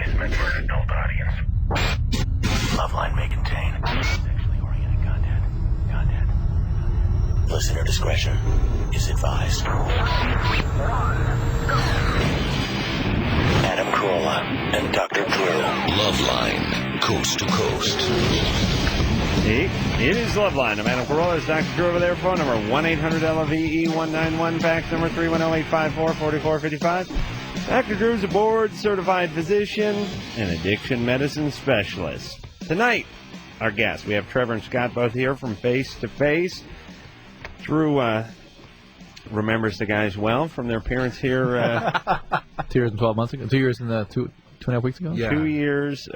is meant for an adult audience. Loveline may contain sexually oriented content. Listener discretion is advised. Adam Carolla and Dr. Drew. Loveline, coast to coast. It is Loveline. I'm Adam Carolla. It's Dr. Drew over there. Phone number 1-800-LOVE-191. Fax number 310-854-4455. Dr. Drew's a board-certified physician and addiction medicine specialist. Tonight, our guests, we have Trevor and Scott both here from Face to Face. Drew remembers the guys well from their appearance here. 2 years and 12 months ago? 2 years and 2.5 weeks ago? Yeah. 2 years.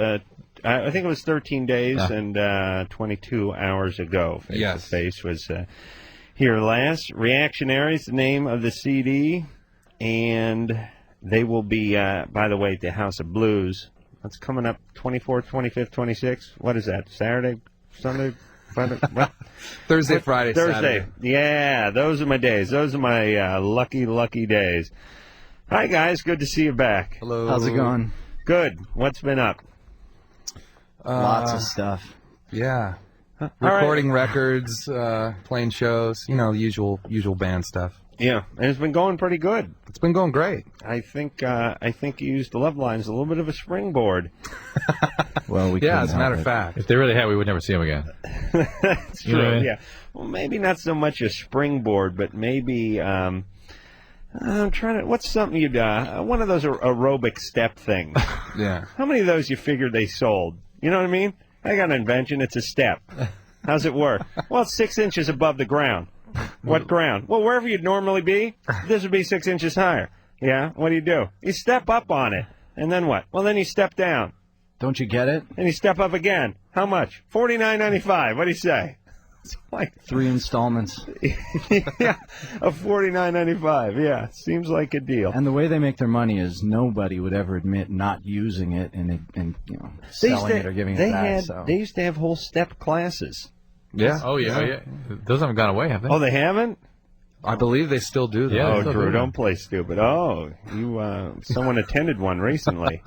I think it was 13 days and 22 hours ago. Face to Face was here last. Reactionaries, the name of the CD. And they will be, by the way, at the House of Blues. That's coming up 24th, 25th, 26th. What is that? Saturday? Sunday? Thursday, Friday, Saturday. Yeah, those are my days. Those are my lucky days. Hi, guys. Good to see you back. Hello. How's it going? Good. What's been up? Lots of stuff. Yeah. Recording records, playing shows, usual band stuff. Yeah, and it's been going pretty good. It's been going great. I think you used the Loveline as a little bit of a springboard. Well, as a matter of fact. If they really had, we would never see them again. That's true, yeah. Well, maybe not so much a springboard, but maybe, I'm trying to, what's something you'd, one of those aerobic step things. Yeah. How many of those you figured they sold? You know what I mean? I got an invention, it's a step. How's it work? Well, it's 6 inches above the ground. What ground? Well, wherever you'd normally be, this would be 6 inches higher. Yeah? What do? You step up on it. And then what? Well, then you step down. Don't you get it? And you step up again. How much? $49.95. What do you say? It's like 3 installments. Yeah, of $49.95. Yeah, seems like a deal. And the way they make their money is nobody would ever admit not using it and selling it or giving it back. They used to have whole step classes. Yeah. Oh, yeah. Those haven't gone away, have they? Oh, they haven't? I believe they still do that. Yeah, Drew, don't play stupid. Oh, someone attended one recently.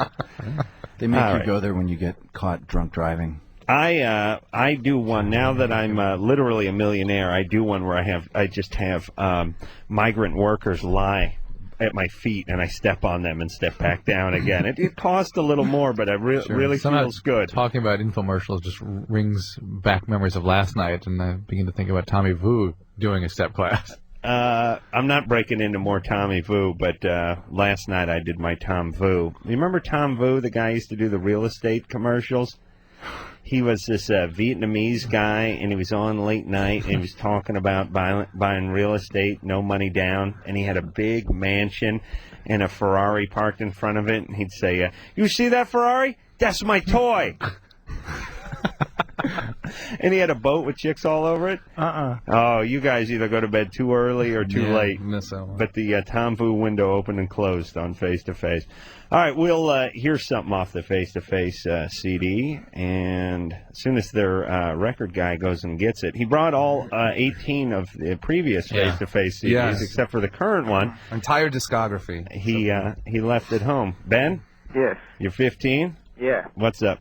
They make you go there when you get caught drunk driving. I do one now that I'm literally a millionaire. I do one where I just have migrant workers lie at my feet and I step on them and step back down again. It costs a little more, but it really feels good. Talking about infomercials just rings back memories of last night, and I begin to think about Tommy Vu doing a step class. I'm not breaking into more Tommy Vu, but last night I did my Tom Vu. You remember Tom Vu, the guy who used to do the real estate commercials? He was this Vietnamese guy, and he was on late night, and he was talking about buying real estate, no money down, and he had a big mansion and a Ferrari parked in front of it, and he'd say, you see that Ferrari? That's my toy. And he had a boat with chicks all over it. Oh, you guys either go to bed too early or too late. Miss that one. But the Tom Vu window opened and closed on Face to Face. All right, we'll hear something off the Face to Face CD, and as soon as their record guy goes and gets it, he brought all 18 of the previous Face to Face CDs, except for the current one. Entire discography. He left it home. Ben? Yes. You're 15? Yeah. What's up?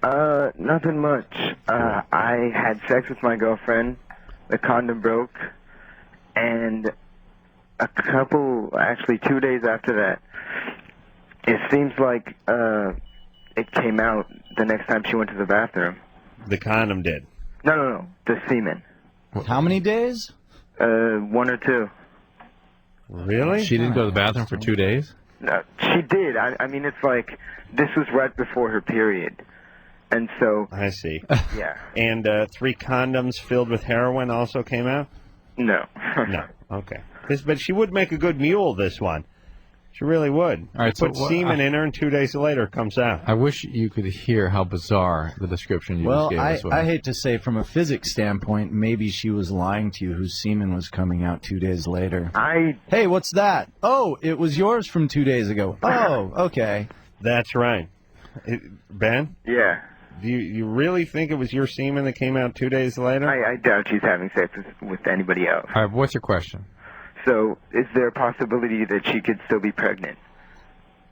Nothing much. I had sex with my girlfriend. The condom broke. And actually 2 days after that, it seems like it came out the next time she went to the bathroom. The condom did? No. The semen. How many days? 1 or 2. Really? She didn't go to the bathroom for 2 days? No, she did. I mean, it's like, this was right before her period. And so... I see. Yeah. And 3 condoms filled with heroin also came out? No. No. Okay. But she would make a good mule, this one. She really would. All right, put semen in her, and 2 days later it comes out. I wish you could hear how bizarre the description you just gave us was. I hate to say, from a physics standpoint, maybe she was lying to you, whose semen was coming out 2 days later. Hey, what's that? Oh, it was yours from 2 days ago. Oh, okay. That's right. Ben? Yeah. Do you really think it was your semen that came out 2 days later? I doubt she's having sex with anybody else. All right, what's your question? So, is there a possibility that she could still be pregnant?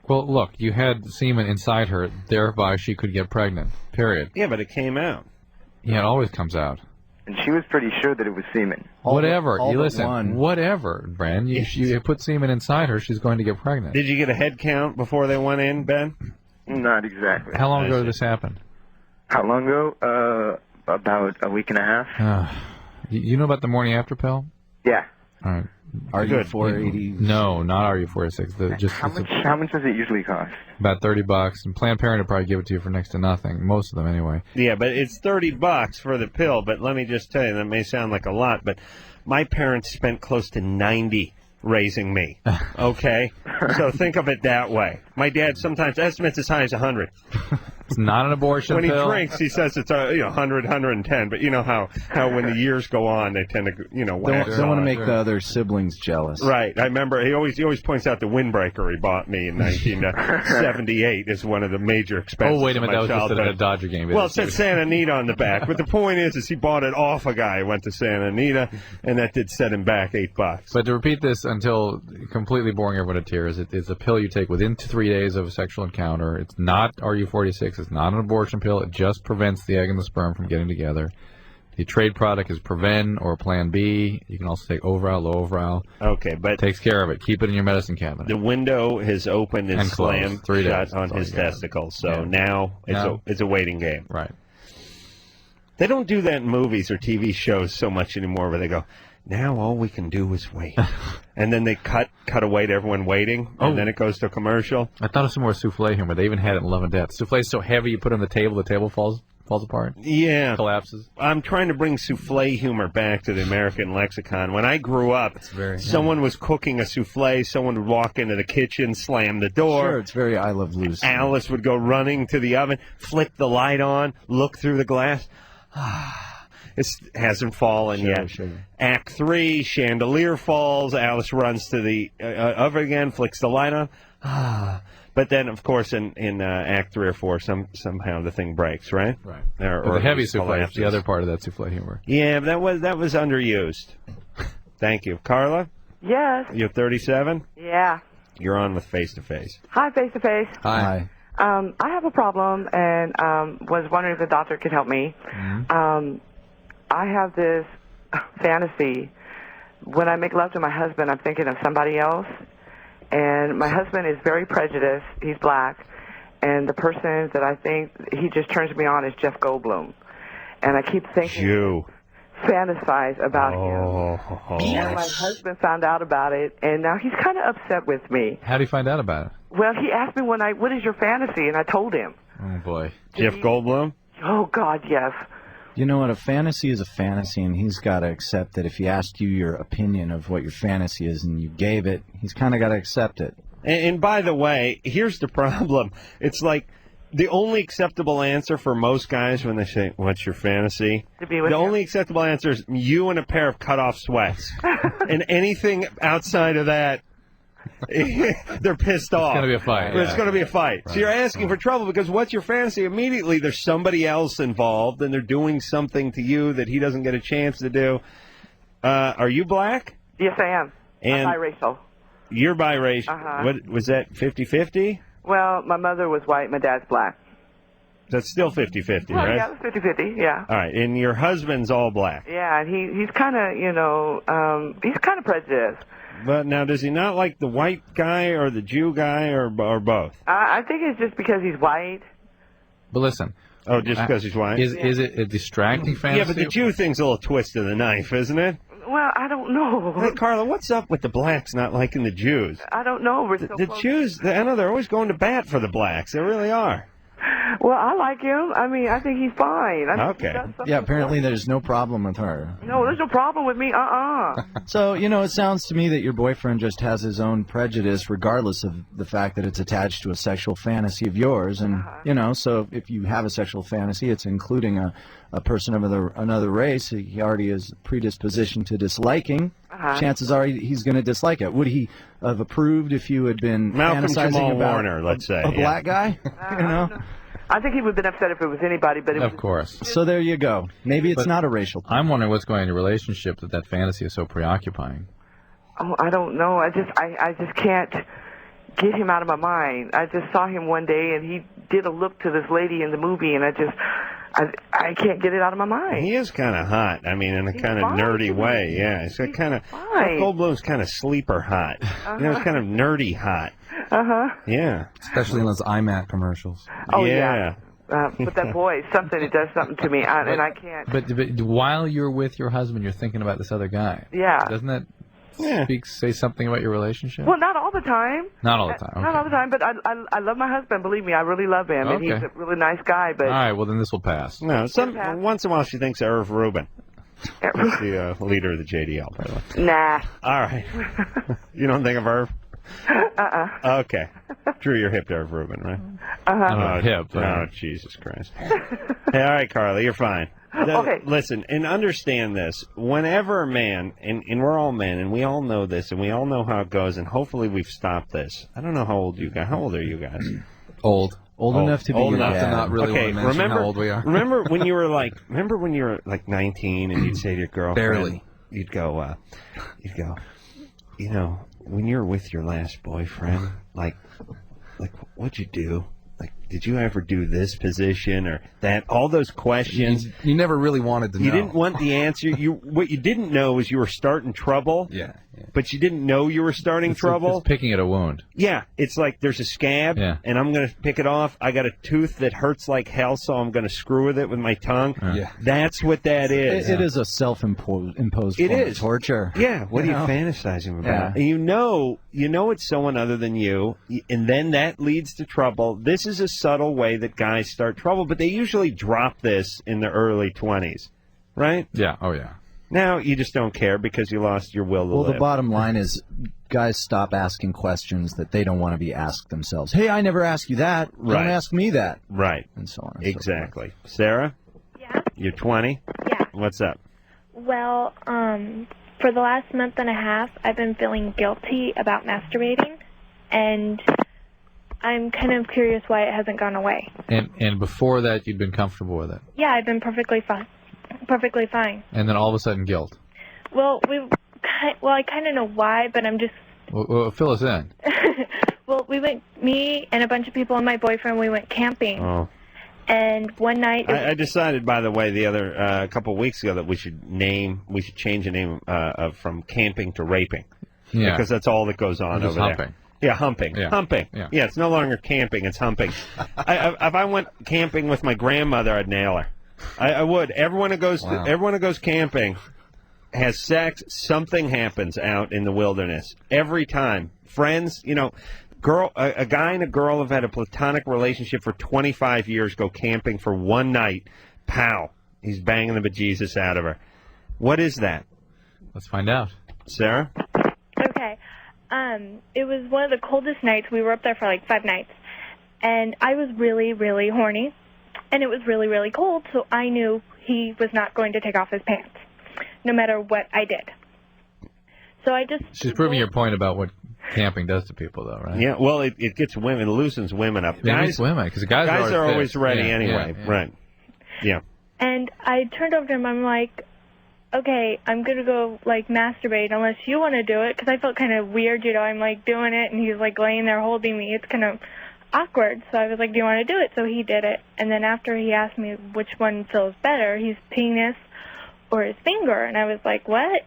Well, look, you had semen inside her, thereby she could get pregnant. Period. Yeah, but it came out. Yeah, it always comes out. And she was pretty sure that it was semen. Whatever. all You but listen. one. Whatever, Bran. You put semen inside her, she's going to get pregnant. Did you get a head count before they went in, Ben? Not exactly. How long ago did this happen? How long ago? About a week and a half. You know about the morning after pill? Yeah. All right. RU480. No, not RU486. How much does it usually cost? About $30, and Planned Parenthood probably give it to you for next to nothing. Most of them, anyway. Yeah, but it's $30 for the pill. But let me just tell you, that may sound like a lot, but my parents spent close to $90 raising me. Okay, so think of it that way. My dad sometimes estimates as high as $100. It's not an abortion When pill. he drinks, he says it's 100, 110. But you know how when the years go on, they tend to wax Don't want to on. make the other siblings jealous. Right. I remember he always points out the windbreaker he bought me in 1978 is one of the major expenses. Oh, wait a minute, that of was my just at childhood. a Dodger game. Well, it said Santa Anita on the back, but the point is he bought it off a guy who went to Santa Anita, and that did set him back $8. But to repeat this until completely boring everyone to tears, it's a pill you take within 3 days of a sexual encounter. It's not RU46. It's not an abortion pill. It just prevents the egg and the sperm from getting together. The trade product is Prevent or Plan B. You can also take Overal, Low-Overal. Okay, but takes care of it. Keep it in your medicine cabinet. The window has opened and closed. slammed 3 days. shut on That's all his you got. testicles. So Yeah. now it's a waiting game. Right. They don't do that in movies or TV shows so much anymore, where they go, now all we can do is wait. And then they cut away to everyone waiting, and then it goes to a commercial. I thought of some more souffle humor. They even had it in Love and Death. Souffle is so heavy, you put it on the table falls apart. Yeah. Collapses. I'm trying to bring souffle humor back to the American lexicon. When I grew up, someone was cooking a souffle, someone would walk into the kitchen, slam the door. Sure, it's very I Love Lucy. Alice would go running to the oven, flip the light on, look through the glass. It hasn't fallen yet. Sure. Act 3, chandelier falls. Alice runs to the oven again, flicks the light on. But then, of course, in Act 3 or 4, somehow the thing breaks, right? Right. Or the heavy it souffle is collapses. the other part of that souffle humor. Yeah, but that was underused. Thank you. Carla? Yes. You're 37? Yeah. You're on with Face to Face. Hi, Face to Face. Hi. I have a problem and was wondering if the doctor could help me. I have this fantasy. When I make love to my husband, I'm thinking of somebody else. And my husband is very prejudiced. He's black. And the person that I think he just turns me on is Jeff Goldblum. And I keep thinking, fantasize about him. And my husband found out about it, and now he's kind of upset with me. How do you find out about it? Well, he asked me what is your fantasy? And I told him. Oh, boy. Jeff Goldblum? Oh, God, yes. You know what? A fantasy is a fantasy, and he's got to accept that if he asked you your opinion of what your fantasy is and you gave it, he's kind of got to accept it. And by the way, here's the problem. It's like the only acceptable answer for most guys when they say, what's your fantasy? To be with the him. only acceptable answer is you in a pair of cut-off sweats. And anything outside of that, they're pissed off. It's going to be a fight. It's going to be a fight. Right. So you're asking for trouble because what's your fantasy? Immediately there's somebody else involved and they're doing something to you that he doesn't get a chance to do. Are you black? Yes, I am. And I'm biracial. You're biracial. Uh-huh. What was that, 50-50? Well, my mother was white, my dad's black. That's still 50-50, Well, right? yeah, it's 50-50, yeah. All right, and your husband's all black. Yeah, and he's kind of, he's kind of prejudiced. But now, does he not like the white guy or the Jew guy or both? I think it's just because he's white. But listen. Oh, just because he's white? Is it a distracting fantasy? Yeah, but the Jew thing's a little twist of the knife, isn't it? Well, I don't know. Hey, Carla, what's up with the blacks not liking the Jews? I don't know. We're so The close. Jews, I know they're always going to bat for the blacks. They really are. Well, I like him. I mean, I think he's fine. I think he does something Yeah, apparently there's no problem with her. No, there's no problem with me. So, it sounds to me that your boyfriend just has his own prejudice regardless of the fact that it's attached to a sexual fantasy of yours. And, so if you have a sexual fantasy, it's including a person of another race he already is predisposition to disliking. Chances are he's going to dislike it. Would he have approved if you had been Malcolm fantasizing Jamal about Warner, let's say. a black guy? I think he would have been upset if it was anybody, but Of course. So there you go. Maybe it's not a racial thing. I'm wondering what's going on in your relationship that fantasy is so preoccupying. Oh, I don't know. I just can't get him out of my mind. I just saw him one day, and he did a look to this lady in the movie, and I can't get it out of my mind. He is kind of hot. I mean, in a kind of nerdy way. Yeah, it's kind of Goldblum's kind of sleeper hot. You know, it's kind of nerdy hot. Yeah. Especially in those IMAT commercials. Oh yeah. But that boy, it does something to me, and I can't. But while you're with your husband, you're thinking about this other guy. Yeah. Doesn't that say something about your relationship? Well, not all the time. Not all the time. Okay. Not all the time, but I love my husband. Believe me, I really love him, and he's a really nice guy. But all right, well then this will pass. No, once in a while she thinks of Irv Rubin. He's the leader of the JDL, by the way. Nah. All right. You don't think of Irv? Okay. Drew, you're hip to Irv Rubin, right? I'm hip. Oh, Jesus Christ. Hey, all right, Carla, you're fine. Okay. Listen, and understand this. Whenever a man, and we're all men, and we all know this, and we all know how it goes, and hopefully we've stopped this. I don't know how old you guys. How old are you guys? Old enough to be old enough dad. to not really want to mention how old we are. Remember when you were like 19, and you'd say to your girlfriend, barely. You'd go, you know, when you were with your last boyfriend, like, what'd you do? Like, did you ever do this position or that? All those questions. You never really wanted to know. You didn't want the answer. What you didn't know is you were starting trouble. Yeah. But you didn't know you were starting trouble. It's picking at a wound. Yeah. It's like there's a scab, and I'm going to pick it off. I got a tooth that hurts like hell, so I'm going to screw with it with my tongue. Yeah. That's what that is. It is a self-imposed It form is. of torture. Yeah. What are you fantasizing about? Yeah. And you know it's someone other than you, and then that leads to trouble. This is a subtle way that guys start trouble, but they usually drop this in the early 20s, right? Yeah. Oh, yeah. Now you just don't care because you lost your will to live. Well, the bottom line is guys stop asking questions that they don't want to be asked themselves. Hey, I never asked you that. Right. Don't ask me that. Right. And so on. And Exactly. Sarah? Yeah. You're 20? Yeah. What's up? Well, for the last month and a half, I've been feeling guilty about masturbating, and I'm kind of curious why it hasn't gone away. And before that, you'd been comfortable with it. Yeah, I've been perfectly fine. Perfectly fine. And then all of a sudden, guilt. Well, I kind of know why, but I'm just. Well, fill us in. Well, me and a bunch of people and my boyfriend, we went camping. Oh. And one night. I decided, by the way, a couple of weeks ago that we should change the name from camping to raping. Yeah. Because that's all that goes on over humping. there. Yeah, humping. Yeah. Humping. Yeah. It's no longer camping, it's humping. If I went camping with my grandmother, I'd nail her. I would. Everyone who goes camping has sex. Something happens out in the wilderness every time. Friends, a guy and a girl have had a platonic relationship for 25 years. Go camping for one night. Pow! He's banging the bejesus out of her. What is that? Let's find out. Sarah? Okay. It was one of the coldest nights. We were up there for like 5 nights. And I was really, really horny. And it was really, really cold, so I knew he was not going to take off his pants, no matter what I did. So I just... She's proving your point about what camping does to people, though, right? Yeah, well, it gets women, loosens women up. Yeah, guys, women, because guys are always ready anyway. Yeah. Right. Yeah. And I turned over to him, I'm like, okay, I'm going to go, masturbate unless you want to do it, because I felt kind of weird, I'm, doing it, and he's, laying there holding me. It's kind of awkward, so I was like, do you want to do it? So he did it, and then after he asked me which one feels better, his penis or his finger, and I was like, what?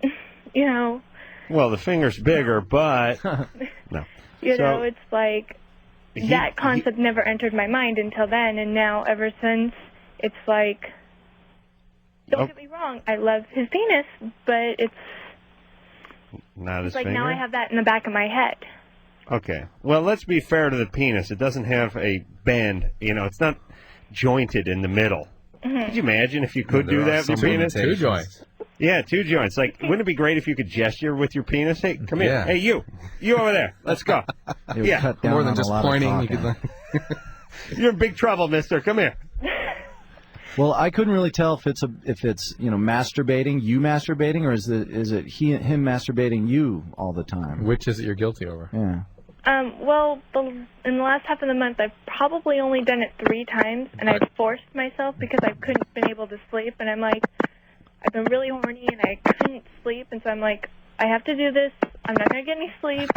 Well, the finger's bigger, but no. It's like that concept never entered my mind until then, and now ever since, it's like, don't get me wrong, I love his penis, but it's not his like finger? now I have that in the back of my head. Okay. Well, let's be fair to the penis. It doesn't have a bend. It's not jointed in the middle. Mm-hmm. Could you imagine if you could do that with your penis? 2 joints. Yeah, 2 joints. Wouldn't it be great if you could gesture with your penis? Hey, come here. Hey, you over there. Let's go. Cut down more than on just a lot pointing. of You could. You're in big trouble, mister. Come here. Well, I couldn't really tell if it's masturbating, you masturbating, or is it him masturbating you all the time? Which is it you're guilty over? Yeah. Well, in the last half of the month, I've probably only done it 3 times, and I forced myself because I couldn't been able to sleep, and I'm like, I've been really horny, and I couldn't sleep, and so I'm like, I have to do this. I'm not going to get any sleep.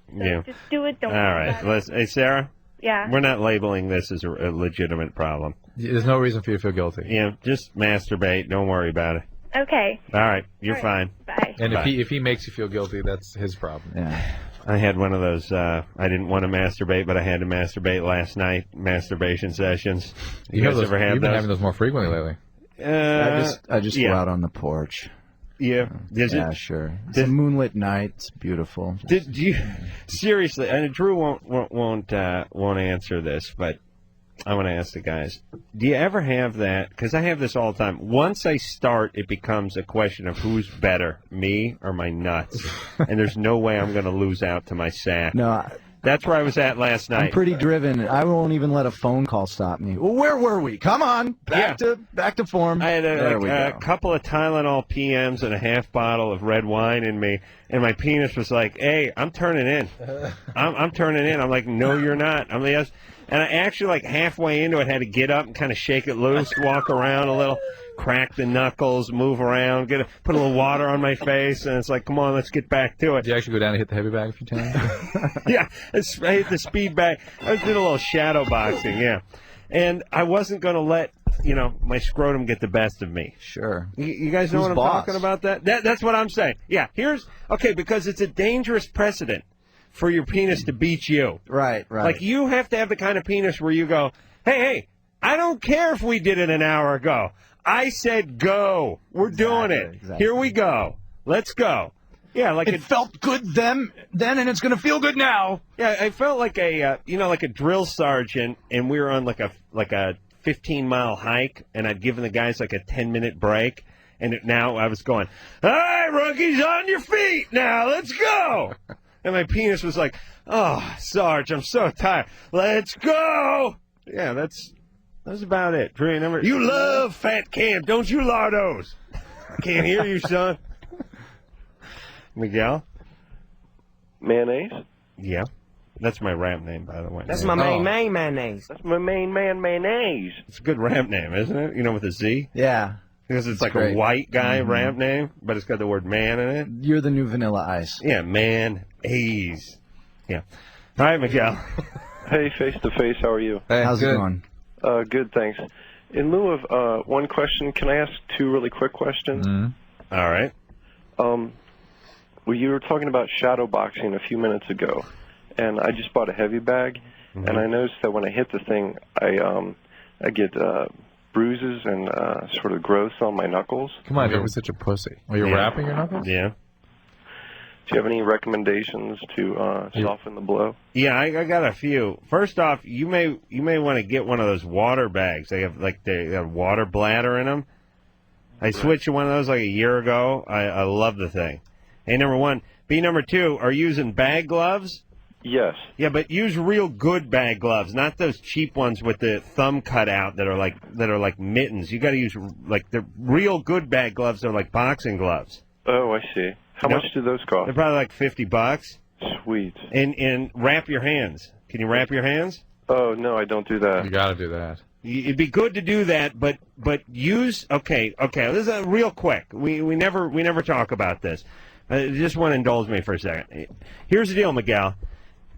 So Yeah. just do it. Don't All worry right. about it. Hey, Sarah, Yeah. we're not labeling this as a legitimate problem. There's no reason for you to feel guilty. Yeah, just masturbate. Don't worry about it. Okay. All right, you're All right. fine. Bye. And Bye. if he makes you feel guilty, that's his problem. Yeah. I had one of those, I didn't want to masturbate, but I had to masturbate last night, masturbation sessions. You guys ever have You've been those? having those more frequently lately. I just go out on the porch. Yeah. Yeah, sure. It's a moonlit night. It's beautiful. Did you seriously? And Drew won't answer this, but I want to ask the guys. Do you ever have that? Because I have this all the time. Once I start, it becomes a question of who's better, me or my nuts, and there's no way I'm going to lose out to my sack. No, that's where I was at last night. I'm pretty driven. I won't even let a phone call stop me. Well, where were we? Come on, back to form. I had There we a go. couple of Tylenol PMs and a half bottle of red wine in me, and my penis was like, "Hey, I'm turning in. I'm turning in." I'm like, "No, you're not." I'm like, yes. And I actually, like halfway into it, had to get up and kind of shake it loose, walk around a little, crack the knuckles, move around, put a little water on my face, and it's like, come on, let's get back to it. Did you actually go down and hit the heavy bag a few times? Yeah, I hit the speed bag. I did a little shadow boxing, yeah. And I wasn't going to let, my scrotum get the best of me. Sure. You guys know Who's what I'm boss? talking about? That's what I'm saying. Yeah, because it's a dangerous precedent for your penis to beat you. Right. Like, you have to have the kind of penis where you go, hey, I don't care if we did it an hour ago. I said go. We're doing it. Exactly. Here we go. Let's go. Yeah, like it felt good then, and it's going to feel good now. Yeah, I felt like like a drill sergeant, and we were on like a 15-mile hike, and I'd given the guys like a 10-minute break, and now I was going, all right, rookies, on your feet now. Let's go. And my penis was like, oh, Sarge, I'm so tired. Let's go. Yeah, that's about it. Drew, you love fat cam, don't you, Lardos? I can't hear you, son. Miguel? Mayonnaise? Yeah. That's my rap name, by the way. That's my main mayonnaise. That's my main man mayonnaise. It's a good rap name, isn't it? With a Z? Yeah. Because it's like great. a white guy rap name, but it's got the word man in it. You're the new Vanilla Ice. Yeah, man. A's. Yeah. All right, Miguel. Hey, face to face, how are you? Hey, how's it going? Good, thanks. In lieu of one question, can I ask two really quick questions? Mm-hmm. All right. Well, you were talking about shadow boxing a few minutes ago, and I just bought a heavy bag, and I noticed that when I hit the thing, I get bruises and sort of growths on my knuckles. Come on, you're such a pussy. Are you wrapping your knuckles? Yeah. Do you have any recommendations to soften the blow? Yeah, I got a few. First off, you may want to get one of those water bags. They have they have water bladder in them. I switched to one of those like a year ago. I love the thing. Hey, number one. B, number two, are you using bag gloves? Yes. Yeah, but use real good bag gloves, not those cheap ones with the thumb cut out that are like mittens. You got to use like the real good bag gloves are like boxing gloves. Oh, I see. How much do those cost? They're probably like $50. Sweet. And wrap your hands. Can you wrap your hands? Oh no, I don't do that. You got to do that. It'd be good to do that, but use okay. This is real quick. We never talk about this. Just want to indulge me for a second. Here's the deal, Miguel.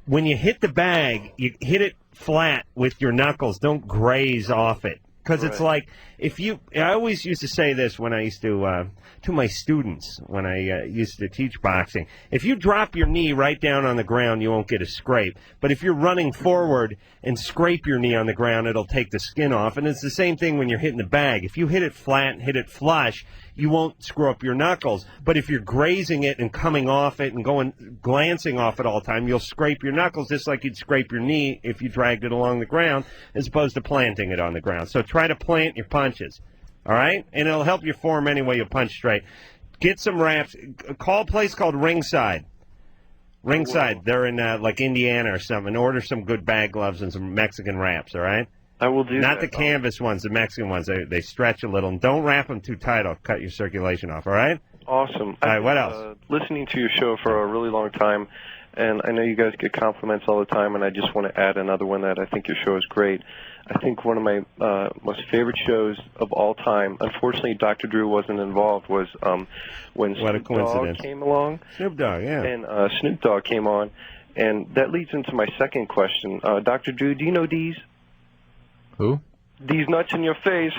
When you hit the bag, you hit it flat with your knuckles. Don't graze off it. Because it's like, I always used to say this when I used to my students, when I used to teach boxing. If you drop your knee right down on the ground, you won't get a scrape. But if you're running forward and scrape your knee on the ground, it'll take the skin off. And it's the same thing when you're hitting the bag. If you hit it flat and hit it flush, you won't screw up your knuckles. But if you're grazing it and coming off it and glancing off it all the time, you'll scrape your knuckles just like you'd scrape your knee if you dragged it along the ground as opposed to planting it on the ground. So try to plant your punches, all right? And it'll help you form any way you punch straight. Get some wraps. Call a place called Ringside. Ringside. They're in like Indiana or something. Order some good bag gloves and some Mexican wraps, all right? I will do that. Not the canvas ones, the Mexican ones. They stretch a little. And don't wrap them too tight. I'll cut your circulation off, all right? Awesome. All right, what else? Listening to your show for a really long time, and I know you guys get compliments all the time, and I just want to add another one that I think your show is great. I think one of my most favorite shows of all time, unfortunately Dr. Drew wasn't involved, was when Snoop Dogg came along. Snoop Dogg, yeah. And Snoop Dogg came on, And that leads into my second question. Dr. Drew, do you know D's? Who? These nuts in your face.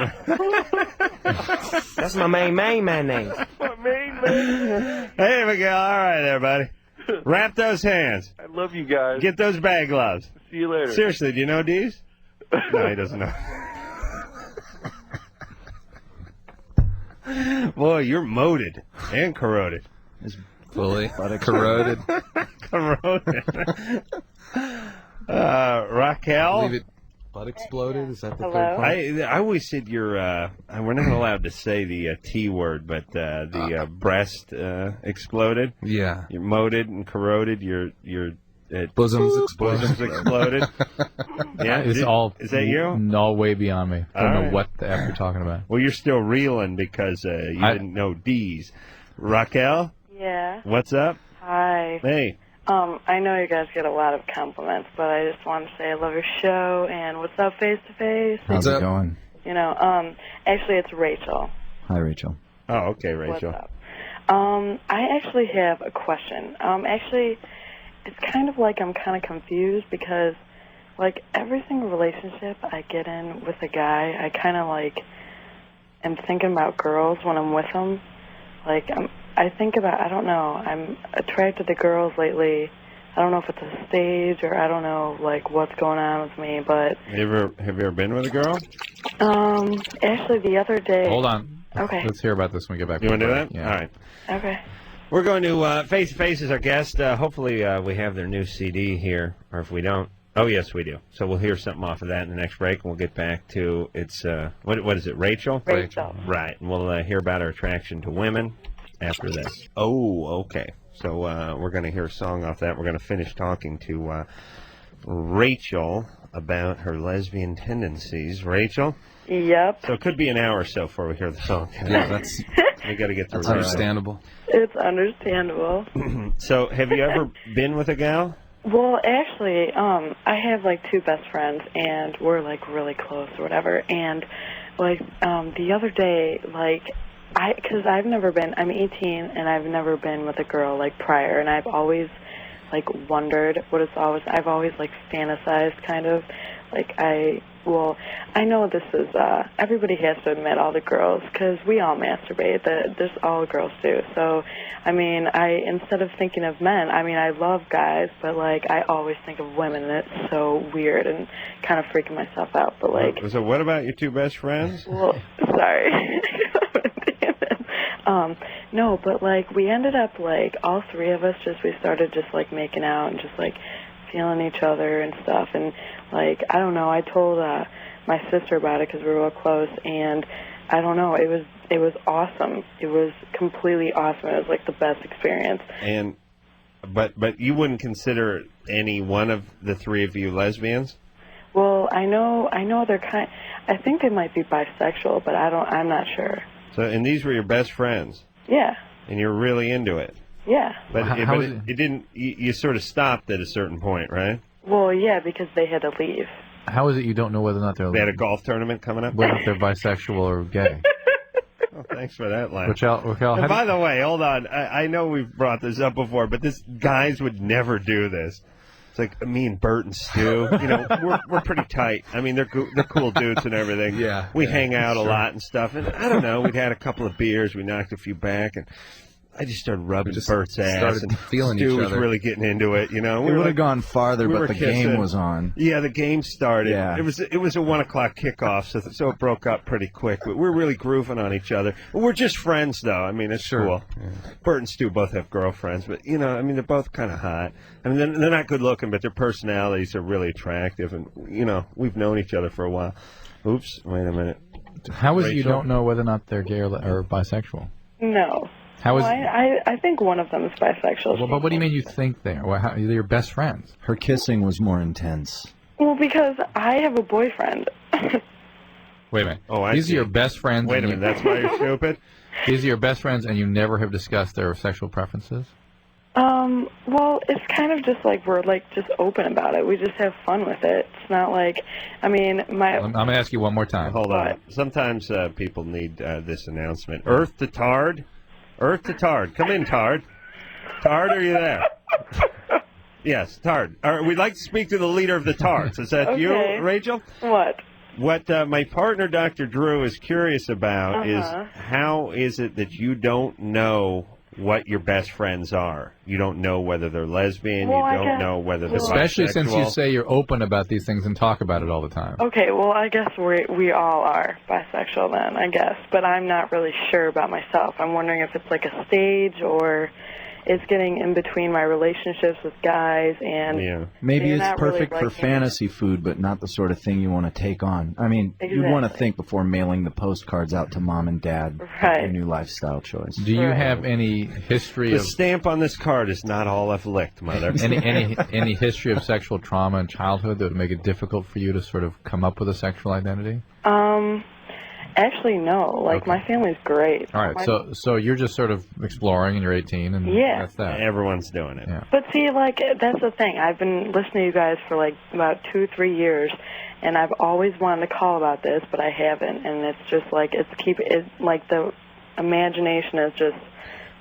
That's my main name. My main man. Hey, Miguel. All right there, buddy. Wrap those hands. I love you guys. Get those bag gloves. See you later. Seriously, do you know D's? No, he doesn't know. Boy, you're moated and corroded. Fully corroded. Corroded. Raquel? I believe it butt exploded. Is that the Hello? third part? I always said we're not allowed to say the T word, but the breast exploded. Yeah. You're moated and corroded. Your Bosoms exploded. Yeah, It's is that you? All way beyond me. I don't All know right. what the F you're talking about. Well, you're still reeling because you didn't know D's. Raquel, Yeah. what's up? Hi. Hey. I know you guys get a lot of compliments, but I just want to say I love your show and what's up, Face to Face? How's it going? You know, actually it's Rachel. Hi, Rachel. Oh, okay, Rachel. What's up? I actually have a question. Actually, it's kind of like I'm kind of confused because, like, every single relationship I get in with a guy, I kind of, like, am thinking about girls when I'm with them. Like, I think about, I don't know, I'm attracted to girls lately. I don't know if it's a stage or I don't know, like, what's going on with me, but... Have you ever been with a girl? Actually, the other day... Hold on. Okay. Let's hear about this when we get back. You want to do break. that? Yeah. All right. Okay. We're going to Face to Face as our guest. Hopefully we have their new CD here, or if we don't, oh yes we do. So we'll hear something off of that in the next break, and we'll get back to what is it, Rachel? Rachel. Right, and we'll hear about her attraction to women after this. Oh, okay. So we're going to hear a song off that. We're going to finish talking to Rachel about her lesbian tendencies. Rachel? Yep. So it could be an hour or so before we hear the song. Yeah, that's we got to get through. that's understandable. It's understandable. So have you ever been with a gal? Well, actually, I have, like, two best friends, and we're, like, really close or whatever. And, like, the other day, like, because I've never been, I'm 18, and I've never been with a girl, like, prior. And I've always, like, wondered what it's always, I've always, like, fantasized, kind of. Like, I know this is, everybody has to admit, all the girls, because we all masturbate, there's all girls do. So, I mean, instead of thinking of men, I mean, I love guys, but, like, I always think of women, and it's so weird and kind of freaking myself out, but, like... So what about your two best friends? Well, sorry. No, but, like, we ended up, like, all three of us we started just, like, making out and just, like, feeling each other and stuff, and, like, I don't know, I told my sister about it because we were real close, and I don't know, it was awesome. It was completely awesome. It was, like, the best experience. And but you wouldn't consider any one of the three of you lesbians? Well, I know they're I think they might be bisexual, but I'm not sure. So, and these were your best friends? Yeah. And you're really into it? Yeah. But it didn't, you sort of stopped at a certain point, right? Well, yeah, because they had to leave. How is it you don't know whether or not they're... They had a golf tournament coming up? Whether they're bisexual or gay. Oh, thanks for that, laugh. Raquel, And by the way, hold on. I know we've brought this up before, but guys would never do this. It's like me and Bert and Stu. You know, we're pretty tight. I mean, they're cool dudes and everything. Yeah. We hang out a lot and stuff. And I don't know. We'd had a couple of beers. We knocked a few back, and I just started rubbing Bert's ass, and feeling Stu each was other. really getting into it. You know, We would have gone farther, we but were the kissing. game was on. Yeah, the game started. Yeah. It was a 1:00 kickoff, so it broke up pretty quick. But we're really grooving on each other. We're just friends, though. I mean, it's cool. Yeah. Bert and Stu both have girlfriends, but you know, I mean, they're both kind of hot. I mean, they're not good looking, but their personalities are really attractive, and you know, we've known each other for a while. Oops, wait a minute. How is it you Rachel? don't know whether or not they're gay or bisexual? No. How is? I think one of them is bisexual. Well, but what do you mean you think they are? Well, they're your best friends. Her kissing was more intense. Well, because I have a boyfriend. Wait a minute. Oh, I These see. are your best friends. Wait a minute, that's why you're stupid? These are your best friends, and you never have discussed their sexual preferences? Well, it's kind of just like we're, like, just open about it. We just have fun with it. It's not like, I mean, I'm going to ask you one more time. Hold on. Sometimes people need this announcement. Earth to Tard. Earth to Tard. Come in, Tard. Tard, are you there? Yes, Tard. We'd like to speak to the leader of the Tards. Is that you, Rachel? What? What my partner, Dr. Drew, is curious about is how is it that you don't know what your best friends are? You don't know whether they're lesbian. Well, you don't know whether they're Especially bisexual. since you say you're open about these things and talk about it all the time. Okay, well, I guess we all are bisexual then, I guess. But I'm not really sure about myself. I'm wondering if it's like a stage or it's getting in between my relationships with guys and Maybe they're it's not really perfect for liking fantasy food, but not the sort of thing you want to take on. I mean, you want to think before mailing the postcards out to mom and dad about your new lifestyle choice. Do you have any history The of stamp on this card is not all I've licked, Mother. any history of sexual trauma in childhood that would make it difficult for you to sort of come up with a sexual identity? Actually, no. Like, my family's great. All right, so you're just sort of exploring, and you're 18, and Yeah. that's that. Everyone's doing it. Yeah. But see, like, that's the thing. I've been listening to you guys for, like, about 2-3 years, and I've always wanted to call about this, but I haven't. And it's just, like, like, the imagination is just,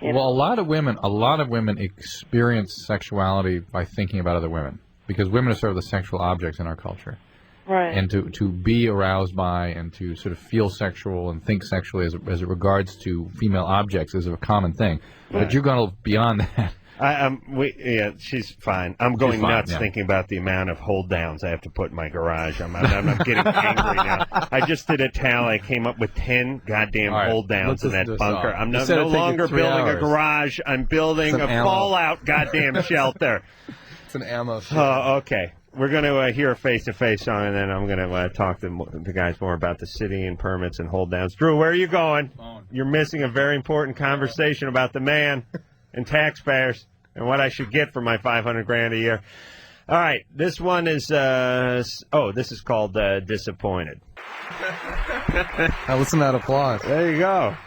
you know. Well, a lot of women experience sexuality by thinking about other women, because women are sort of the sexual objects in our culture. Right. And to be aroused by and to sort of feel sexual and think sexually as it regards to female objects is a common thing. But you're going beyond that. She's fine. I'm going nuts thinking about the amount of hold downs I have to put in my garage. I'm getting angry now. I just did a tally. I came up with 10 goddamn hold downs in that bunker. I'm no longer building a garage. I'm building a fallout goddamn shelter. It's an ammo. Oh, okay. We're going to hear a face-to-face song, and then I'm going to talk to the guys more about the city and permits and hold-downs. Drew, where are you going? You're missing a very important conversation about the man and taxpayers and what I should get for my $500,000 a year. All right, this one is, this is called Disappointed. Now listen to that applause. There you go.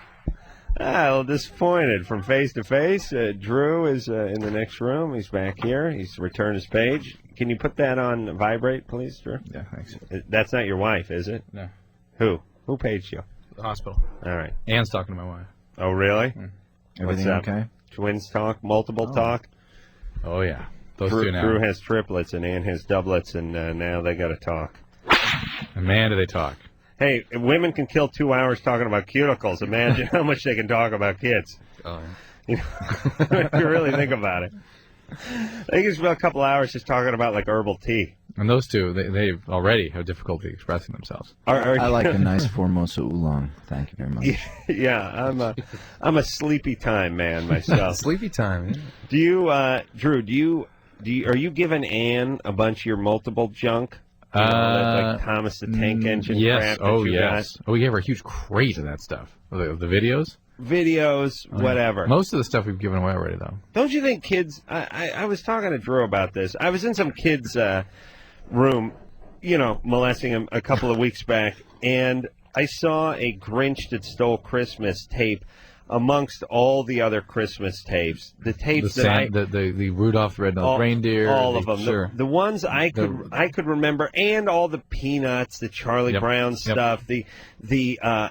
A little disappointed from face to face. Drew is in the next room. He's back here. He's returned his page. Can you put that on vibrate, please, Drew? Yeah, thanks. That's not your wife, is it? No. Who? Who paged you? The hospital. All right. Anne's talking to my wife. Oh, really? Everything What's up? okay? Twins talk? Multiple talk? Oh, yeah. Those Drew, two now. Drew has triplets and Ann has doublets, and now they got to talk. And man, do they talk. Hey, women can kill 2 hours talking about cuticles. Imagine how much they can talk about kids. Oh, You know, if you really think about it. They can spend a couple hours just talking about, like, herbal tea. And those two, they already have difficulty expressing themselves. I like a nice Formosa oolong. Thank you very much. Yeah, I'm a sleepy time man myself. Sleepy time. Yeah. Do you, Drew? Are you giving Ann a bunch of your multiple junk? You know, that, like Thomas the Tank Engine yes. crap that you got? Oh, we gave her a huge crate of that stuff. The videos? Videos, whatever. Most of the stuff we've given away already, though. Don't you think kids... I was talking to Drew about this. I was in some kid's room, molesting him a couple of weeks back, and I saw a Grinch That Stole Christmas tape amongst all the other Christmas tapes. The tapes the Rudolph the Red-Nosed Reindeer. All of them. Sure. The ones I could remember, and all the Peanuts, the Charlie Brown stuff, I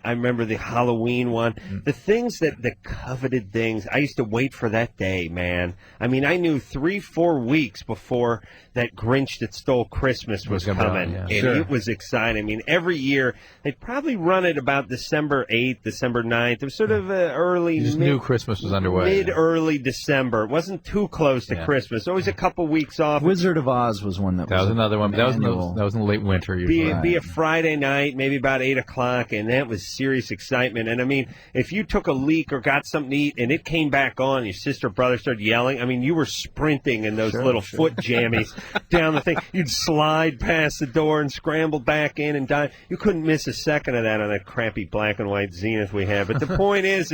remember the Halloween one. The things the coveted things. I used to wait for that day, man. I mean, I knew 3-4 weeks before that Grinch That Stole Christmas was coming. And it was exciting. I mean, every year, they'd probably run it about December 8th, December 9th. It was sort of early. You just knew Christmas was underway. Mid-early December. It wasn't too close to Christmas. Always a couple weeks off. Wizard of Oz was one that was another one. That was in the late winter usually. Be a Friday night, maybe about 8 o'clock, and that was serious excitement. And, I mean, if you took a leak or got something to eat and it came back on, your sister or brother started yelling, I mean, you were sprinting in those little foot jammies down the thing. You'd slide past the door and scramble back in and dive. You couldn't miss a second of that on that crappy black and white Zenith we had. But the point is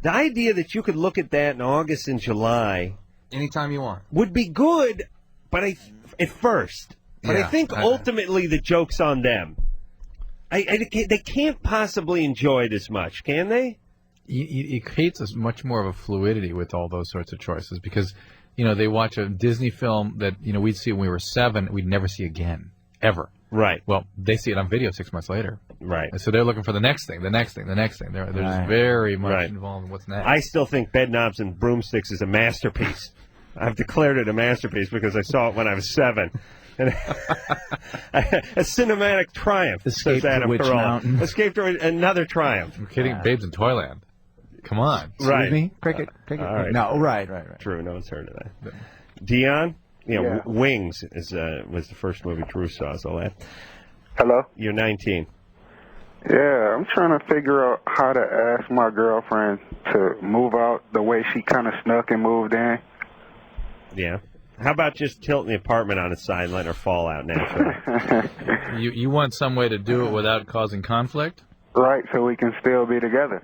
the idea that you could look at that in August and July anytime you want would be good, but at first. But I think ultimately the joke's on them. They can't possibly enjoy it as much, can they? It creates much more of a fluidity with all those sorts of choices because, they watch a Disney film that, we'd see when we were 7, we'd never see again, ever. Right. Well, they see it on video 6 months later. Right. And so they're looking for the next thing, the next thing, the next thing. They're just very much involved in what's next. I still think Bedknobs and Broomsticks is a masterpiece. I've declared it a masterpiece because I saw it when I was 7. And a cinematic triumph, Escape says to Adam Witch Carolla. Mountain. Escape to another triumph. I'm kidding. Babes in Toyland. Come on. Right. Excuse me? Cricket. All right. No, right. True, no one's heard of that. Dion, Wings was the first movie Drew saw, so that. Hello? You're 19. Yeah, I'm trying to figure out how to ask my girlfriend to move out the way she kind of snuck and moved in. Yeah. How about just tilting the apartment on its side and letting her fall out naturally? You want some way to do it without causing conflict? Right, so we can still be together.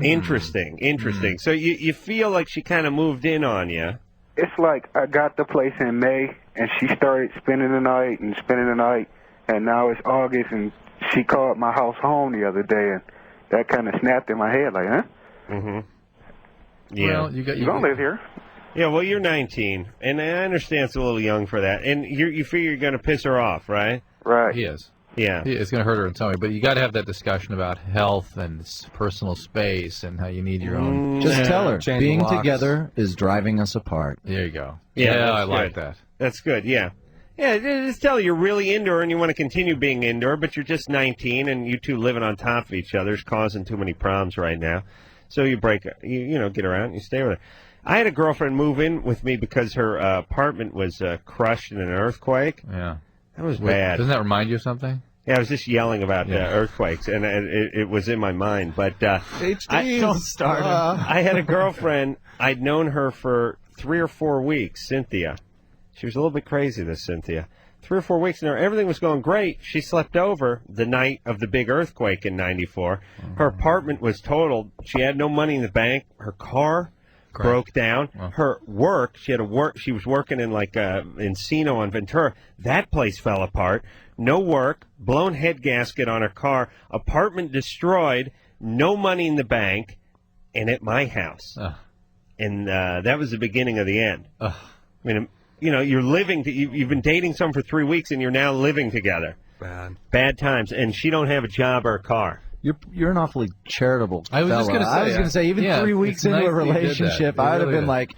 Interesting. So you feel like she kind of moved in on you. It's like I got the place in May, and she started spending the night, and now it's August, and she called my house home the other day, and that kind of snapped in my head, like, huh? Mm-hmm. Yeah. Well, you don't live here. Yeah, well, you're 19, and I understand it's a little young for that. And you figure you're going to piss her off, right? Right. He is. Yeah. It's going to hurt her in some way, but you got to have that discussion about health and personal space and how you need your own. Just tell her, Change being locks. together is driving us apart. There you go. Yeah, I like good. that. That's good, yeah. Yeah, just tell her you're really into her and you want to continue being into her, but you're just 19 and you two living on top of each other is causing too many problems right now. So you break, get her out and you stay with her. I had a girlfriend move in with me because her apartment was crushed in an earthquake. Yeah. That was bad. Doesn't that remind you of something? Yeah, I was just yelling about earthquakes, and it was in my mind. But Don't start it. I had a girlfriend. I'd known her for 3 or 4 weeks, Cynthia. She was a little bit crazy, this Cynthia. 3 or 4 weeks, and everything was going great. She slept over the night of the big earthquake in '94. Her apartment was totaled. She had no money in the bank. Her car broke down. Her work, she was working in like Encino on Ventura. That place fell apart. No work, blown head gasket on her car, apartment destroyed, no money in the bank, and at my house. And that was the beginning of the end. I mean, you're living, you've been dating someone for 3 weeks and you're now living together. Bad times. And she don't have a job or a car. You're an awfully charitable I was just fella. gonna say, I was going to say, even 3 weeks into a relationship, I would have been like,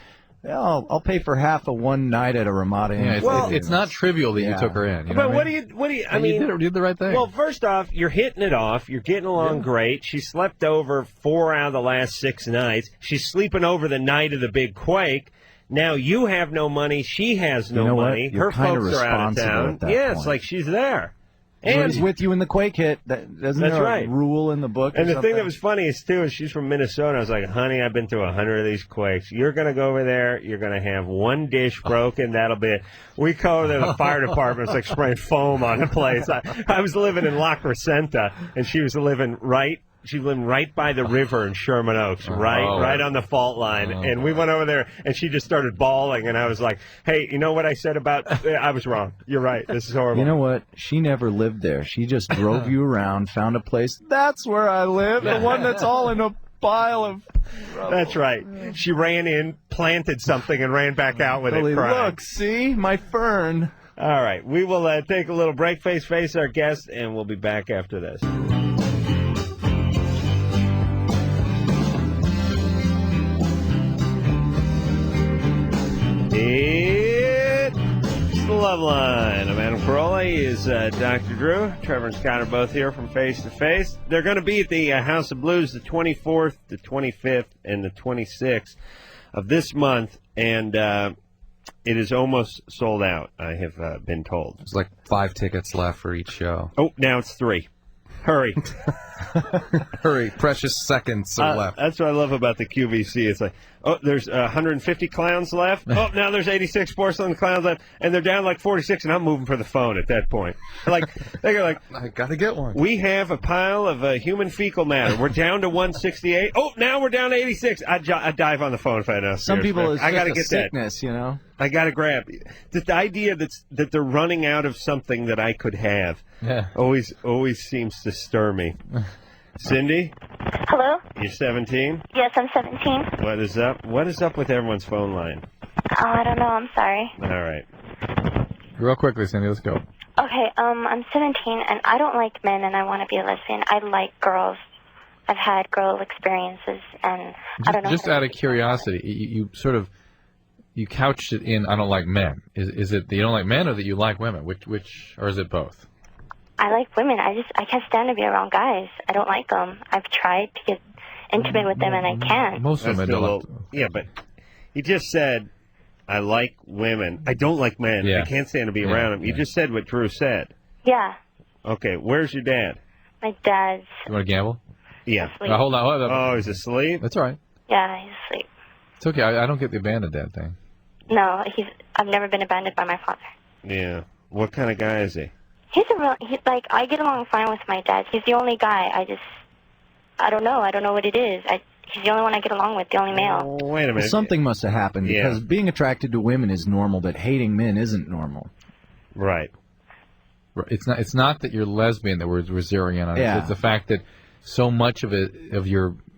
I'll pay for half of one night at a Ramada Inn. Yeah, it's not trivial that you took her in. You know But what I mean? I mean, you did the right thing. Well, first off, you're hitting it off. You're getting along great. She slept over 4 out of the last 6 nights. She's sleeping over the night of the big quake. Now you have no money. She has no money. You're Her folks are out of town. at that Yeah, point. it's like she's there. And he's with you when the quake hit. Doesn't That's there right. a rule in the book? And or the thing that something? was funny is she's from Minnesota. I was like, honey, I've been through 100 of these quakes. You're going to go over there. You're going to have one dish broken. That'll be it. We go over there to the fire department. It's like spraying foam on the place. I was living in La Crescenta, and she was living right by the river in Sherman Oaks, right on the fault line. And we went over there, and she just started bawling, and I was like, hey, you know what I said about... I was wrong. You're right. This is horrible. You know what? She never lived there. She just drove you around, found a place. That's where I live. The one that's all in a pile of... That's right. She ran in, planted something, and ran back out with it crying. Look, see? My fern. All right. We will take a little break, face our guest, and we'll be back after this. It's the Loveline. I'm Adam Carolla. He is Dr. Drew. Trevor and Scott are both here from Face to Face. They're going to be at the House of Blues the 24th, the 25th, and the 26th of this month, and it is almost sold out, I have been told. There's like 5 tickets left for each show. Oh, now it's 3. Hurry. Hurry. Precious seconds are left. That's what I love about the QVC. It's like, oh, there's 150 clowns left. Oh, now there's 86 porcelain clowns left. And they're down like 46, and I'm moving for the phone at that point. They're like, I got to get one. We have a pile of human fecal matter. We're down to 168. Oh, now we're down to 86. I'd dive on the phone if I had enough. Some people, it's I gotta just get a sickness, you know? I got to grab the idea that they're running out of something that I could have. Yeah. Always seems to stir me. Cindy? Hello? You're 17? Yes, I'm 17. What is up? What is up with everyone's phone line? Oh, I don't know. I'm sorry. All right. Real quickly, Cindy, let's go. Okay, I'm 17, and I don't like men, and I want to be a lesbian. I like girls. I've had girl experiences, and I don't know. Just out of curiosity, you sort of you couched it in I don't like men. Is it that you don't like men or that you like women? Which or is it both? I like women. I can't stand to be around guys. I don't like them. I've tried to get intimate with them, and I can't. Most women don't. Yeah, but he just said, I like women. I don't like men. Yeah. I can't stand to be around them. You just said what Drew said. Yeah. Okay, where's your dad? My dad's... You want to gamble? Yeah. Asleep. Hold on. Oh, he's asleep? That's all right. Yeah, he's asleep. It's okay. I don't get the abandoned dad thing. No, I've never been abandoned by my father. Yeah. What kind of guy is he? He's I get along fine with my dad. He's the only guy. I don't know. I don't know what it is. He's the only one I get along with, the only male. Oh, wait a minute. Well, something must have happened because being attracted to women is normal, but hating men isn't normal. Right. It's not that you're lesbian that we're zeroing in on. Yeah. It's the fact that so much of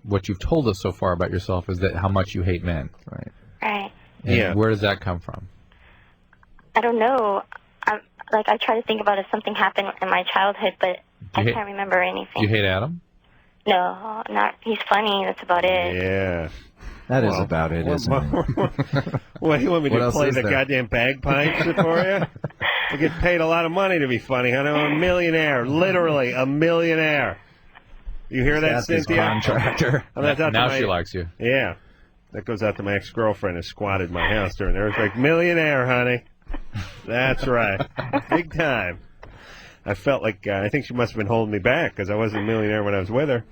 what you've told us so far about yourself is that how much you hate men. Right. Right. And where does that come from? I don't know. I try to think about if something happened in my childhood, but I can't remember anything. Do you hate Adam? No, not. He's funny. That's about it. Yeah. That is about it, isn't it? What, do you want me What to else play is the there? goddamn bagpipes for you? I get paid a lot of money to be funny, honey. I'm a millionaire. Literally a millionaire. You hear that, Ask his Cynthia? contractor. Oh, that's out to Now my- she likes you. Yeah. That goes out to my ex-girlfriend who squatted my house during there. It's like, millionaire, honey. That's right. Big time. I felt like, I think she must have been holding me back because I wasn't a millionaire when I was with her.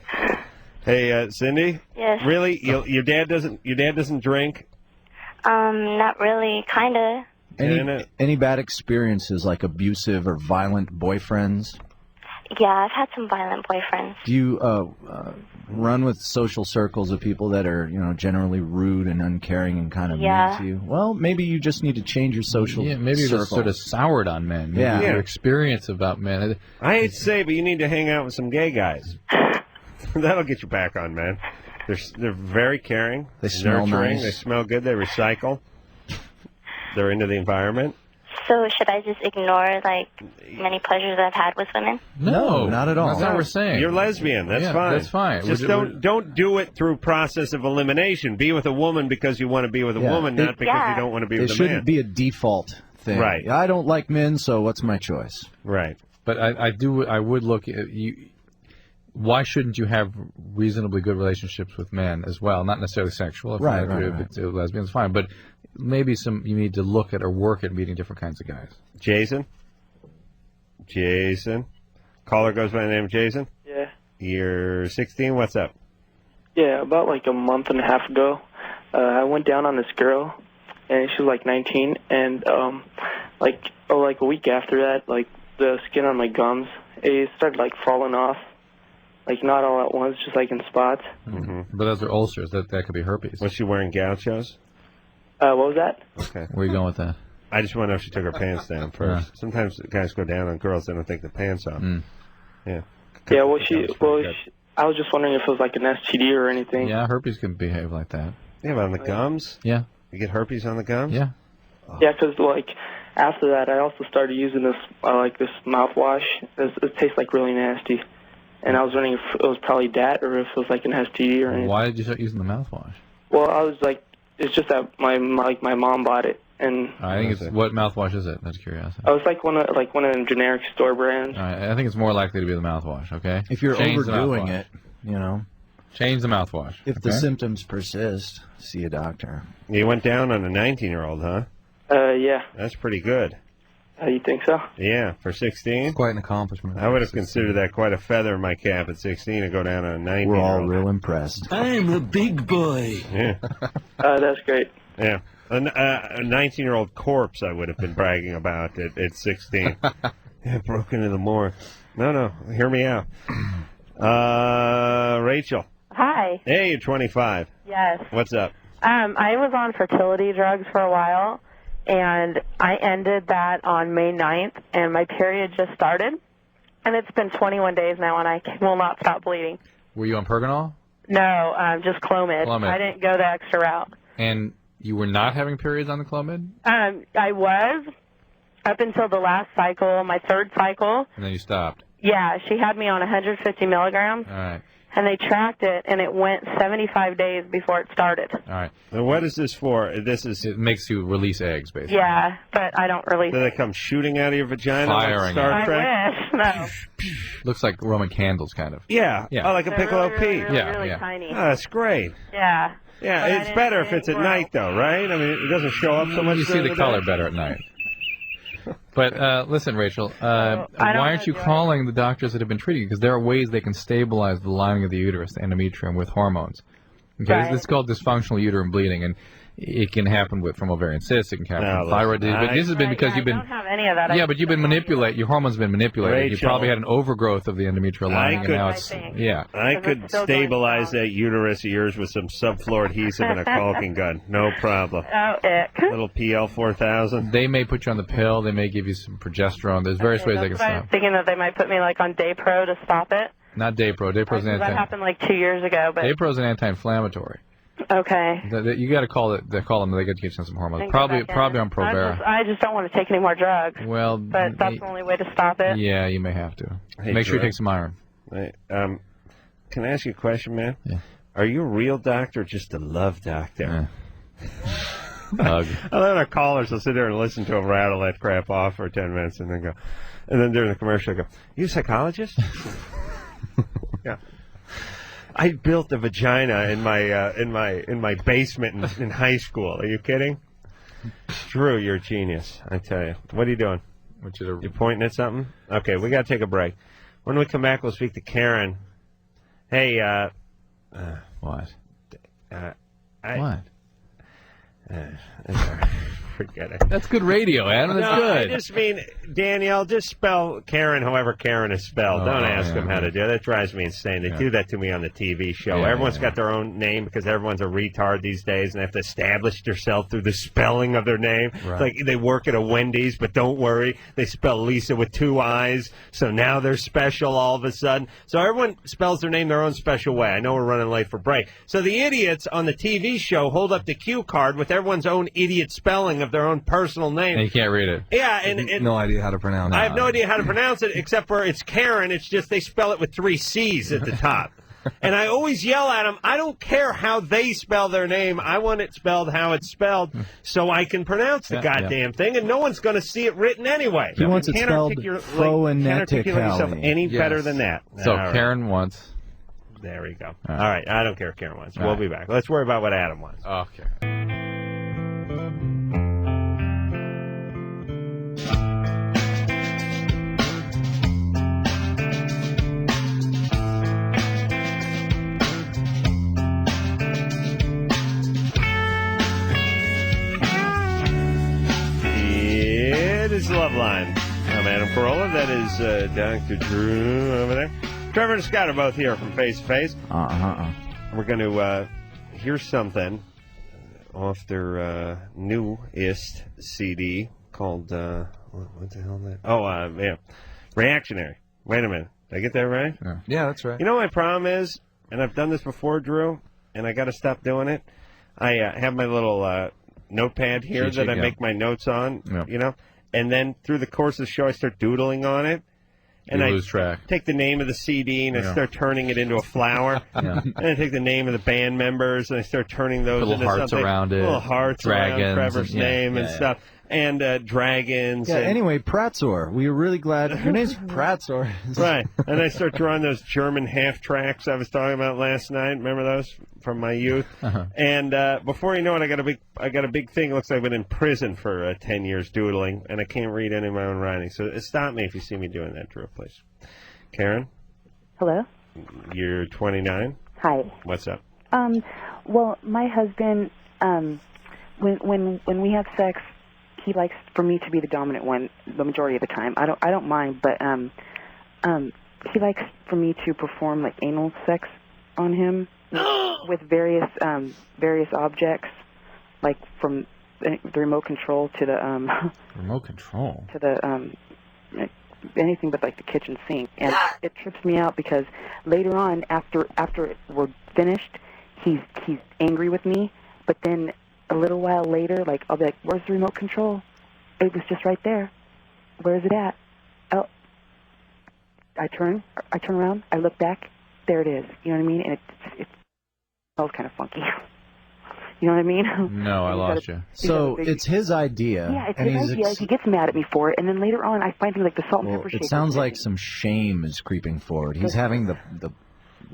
Hey, Cindy? Yes. Really? Your dad doesn't drink? Not really. Kinda. Any bad experiences, like abusive or violent boyfriends? Yeah, I've had some violent boyfriends. Do you run with social circles of people that are, generally rude and uncaring and kind of mean to you? Well, maybe you just need to change your social Maybe you're circle. just sort of soured on men. Maybe Yeah. your experience about men. I hate to say, but you need to hang out with some gay guys. That'll get you back on, man. They're very caring. They smell nurturing, nice. They smell good. They recycle. They're into the environment. So should I just ignore, many pleasures I've had with women? No, not at all. That's not what we're saying. You're lesbian. That's Yeah, fine. that's fine. Just don't do it through process of elimination. Be with a woman because you want to be with a woman, not because you don't want to be It with a shouldn't man. be a default thing. Right. I don't like men, so what's my choice? Right. But I would look at you. Why shouldn't you have reasonably good relationships with men as well? Not necessarily sexual. If Right, if it's lesbian, it's fine. But maybe you need to look at or work at meeting different kinds of guys. Jason? Caller goes by the name of Jason? Yeah. You're 16. What's up? Yeah, about a month and a half ago, I went down on this girl, and she was 19, and a week after that, the skin on my gums, it started falling off, not all at once, just in spots. Mm-hmm. But those are ulcers. That could be herpes. Was she wearing gauchos? What was that? Okay. Where are you going with that? I just want to know if she took her pants down first. Yeah. Sometimes guys go down on girls, they don't take the pants off. Yeah. Yeah, I was just wondering if it was an STD or anything. Yeah, herpes can behave like that. Yeah, but on the gums? Yeah. You get herpes on the gums? Yeah. Yeah, because after that, I also started using this this mouthwash. It tastes really nasty, and I was wondering if it was probably that or if it was an STD or anything. Why did you start using the mouthwash? Well, I was it's just that my mom bought it, and I think it's what mouthwash is it? That's curiosity. I was one of them generic store brands. All right, I think it's more likely to be the mouthwash. Okay. If you're Change the overdoing mouthwash. it, Change the mouthwash. If the symptoms persist, see a doctor. You went down on a 19-year-old, huh? Yeah. That's pretty good. You think so? Yeah, for 16? Quite an accomplishment. I would have considered that quite a feather in my cap at 16 to go down on a 19-year-old. We're all real impressed. I'm a big boy. Yeah. That's great. Yeah. A 19-year-old corpse I would have been bragging about at 16. Yeah, broke into the morgue. No, hear me out. Rachel. Hi. Hey, you're 25. Yes. What's up? I was on fertility drugs for a while, and I ended that on May 9th, and my period just started, and it's been 21 days now, and I will not stop bleeding. Were you on Pergonal? No, just Clomid. Clomid. I didn't go the extra route. And you were not having periods on the Clomid? I was up until the last cycle, my third cycle. And then you stopped? Yeah, she had me on 150 milligrams. All right. And they tracked it, and it went 75 days before it started. All right. And what is this for? This is. It makes you release eggs, basically. Yeah, but I don't release. Do they come shooting out of your vagina Firing like Star it. Trek? I wish. No. Looks like Roman candles, kind of. Yeah. Yeah. Oh, like a They're piccolo really, Pete. really, really tiny. Oh, that's great. Yeah. Yeah, But I it's didn't better if think it's at grow. night, though, right? I mean, it doesn't show up so much. You see during the day. color better at night. But listen, Rachel, why aren't you calling the doctors that have been treating you? Because there are ways they can stabilize the lining of the uterus, the endometrium, with hormones. Okay, Right. this is called dysfunctional uterine bleeding, and it can happen from ovarian cysts. It can happen No, from thyroid disease. But I- this has been because you've I been. don't have any of that. Yeah, but you've been manipulated. Your hormones have been manipulated. You Rachel. probably had an overgrowth of the endometrial lining, and could- now it's yeah. I could stabilize that uterus of yours with some subfloor adhesive and a caulking gun. No problem. Oh, ick. Little PL4000. They may put you on the pill. They may give you some progesterone. There's various ways they can That's why I was stop. thinking that they might put me like on Daypro to stop it. Not Daypro. Daypro's an That happened like 2 years ago, but Daypro's an anti-inflammatory. okay. You got to call them. They got to get you some hormones. And go Probably back in. on Provera. I just don't want to take any more drugs. Well, But that's the only way to stop it. yeah, you may have to. Hey, Make sure you Drew. take some iron. Hey, can I ask you a question, man? Yeah. Are you a real doctor or just a love doctor? Hug. I let our callers will sit there and listen to him rattle that crap off for 10 minutes and then go. And then during the commercial, I go, you a psychologist? Yeah. I built a vagina in my basement in high school. Are you kidding? Drew, you're a genius. I tell you. What are you doing? You pointing at something? Okay, we got to take a break. When we come back, we'll speak to Karen. Hey, what? What? Forget it. That's good radio, Adam. That's no, good. I just mean, Danielle, just spell Karen however Karen is spelled. Oh, Don't ask yeah, them how yeah. to do it. That drives me insane. They Yeah. do that to me on the TV show. Yeah, Everyone's yeah, got their own name because everyone's a retard these days, and they have to establish themselves through the spelling of their name. Right. It's like they work at a Wendy's, but don't worry, they spell Lisa with 2 I's, so now they're special all of a sudden. So everyone spells their name their own special way. I know we're running late for break. So the idiots on the TV show hold up the cue card with everyone's own idiot spelling of their own personal name. And you can't read it. Yeah, and No idea how to pronounce it. I have no idea how to pronounce it except for it's Karen. It's just they spell it with 3 C's at the top. And I always yell at them, I don't care how they spell their name. I want it spelled how it's spelled so I can pronounce the goddamn thing. And no one's going to see it written anyway. He wants You it can't spelled can't articulate yourself any Yes. better than that. So All right. Karen wants. There we go. All All right. right. I don't care what Karen wants. All We'll right. be back. Let's worry about what Adam wants. Okay. It is Loveline. I'm Adam Carolla. That is Dr. Drew over there. Trevor and Scott are both here from Face to Face. We're going to hear something off their newest CD called, what the hell is that? Oh, yeah, Reactionary. Wait a minute. Did I get that right? Yeah, that's right. You know what my problem is, and I've done this before, Drew, and I got to stop doing it. I have my little notepad here Cheat sheet, that I yeah. make my notes on, Yeah. you know, and then through the course of the show, I start doodling on it. And You I lose track. take the name of the CD and I Yeah. start turning it into a flower. Yeah. And I take the name of the band members and I start turning those Little into hearts something. around it, Little hearts around dragons, Trevor's and- yeah, name and yeah, yeah. stuff. And dragons. Yeah, and, anyway, Pratzor. We were really glad. Your name's Pratzor. Right. And I start drawing those German half tracks I was talking about last night. Remember those from my youth? Uh-huh. And before you know it, I got a big thing. It looks like I've been in prison for 10 years doodling, and I can't read any of my own writing. So stop me if you see me doing that, Drew, please. Karen, Hello. you're 29. Hi. What's up? Well, my husband, when we have sex, he likes for me to be the dominant one the majority of the time. I don't mind, but he likes for me to perform like anal sex on him with various objects, like from the remote control to the Remote control. to the anything but like the kitchen sink, and it trips me out because later on after we're finished, he's angry with me, but then a little while later, like I'll be like, "Where's the remote control? It was just right there. Where is it at? Oh, I turn around, I look back, there it is. You know what I mean? And it smells kind of funky. You know what I mean? No, I lost you. So it's his idea. Yeah, it's and his idea. He gets mad at me for it, and then later on, I find things like the salt and pepper It shaker. sounds like some shame is creeping forward. He's having the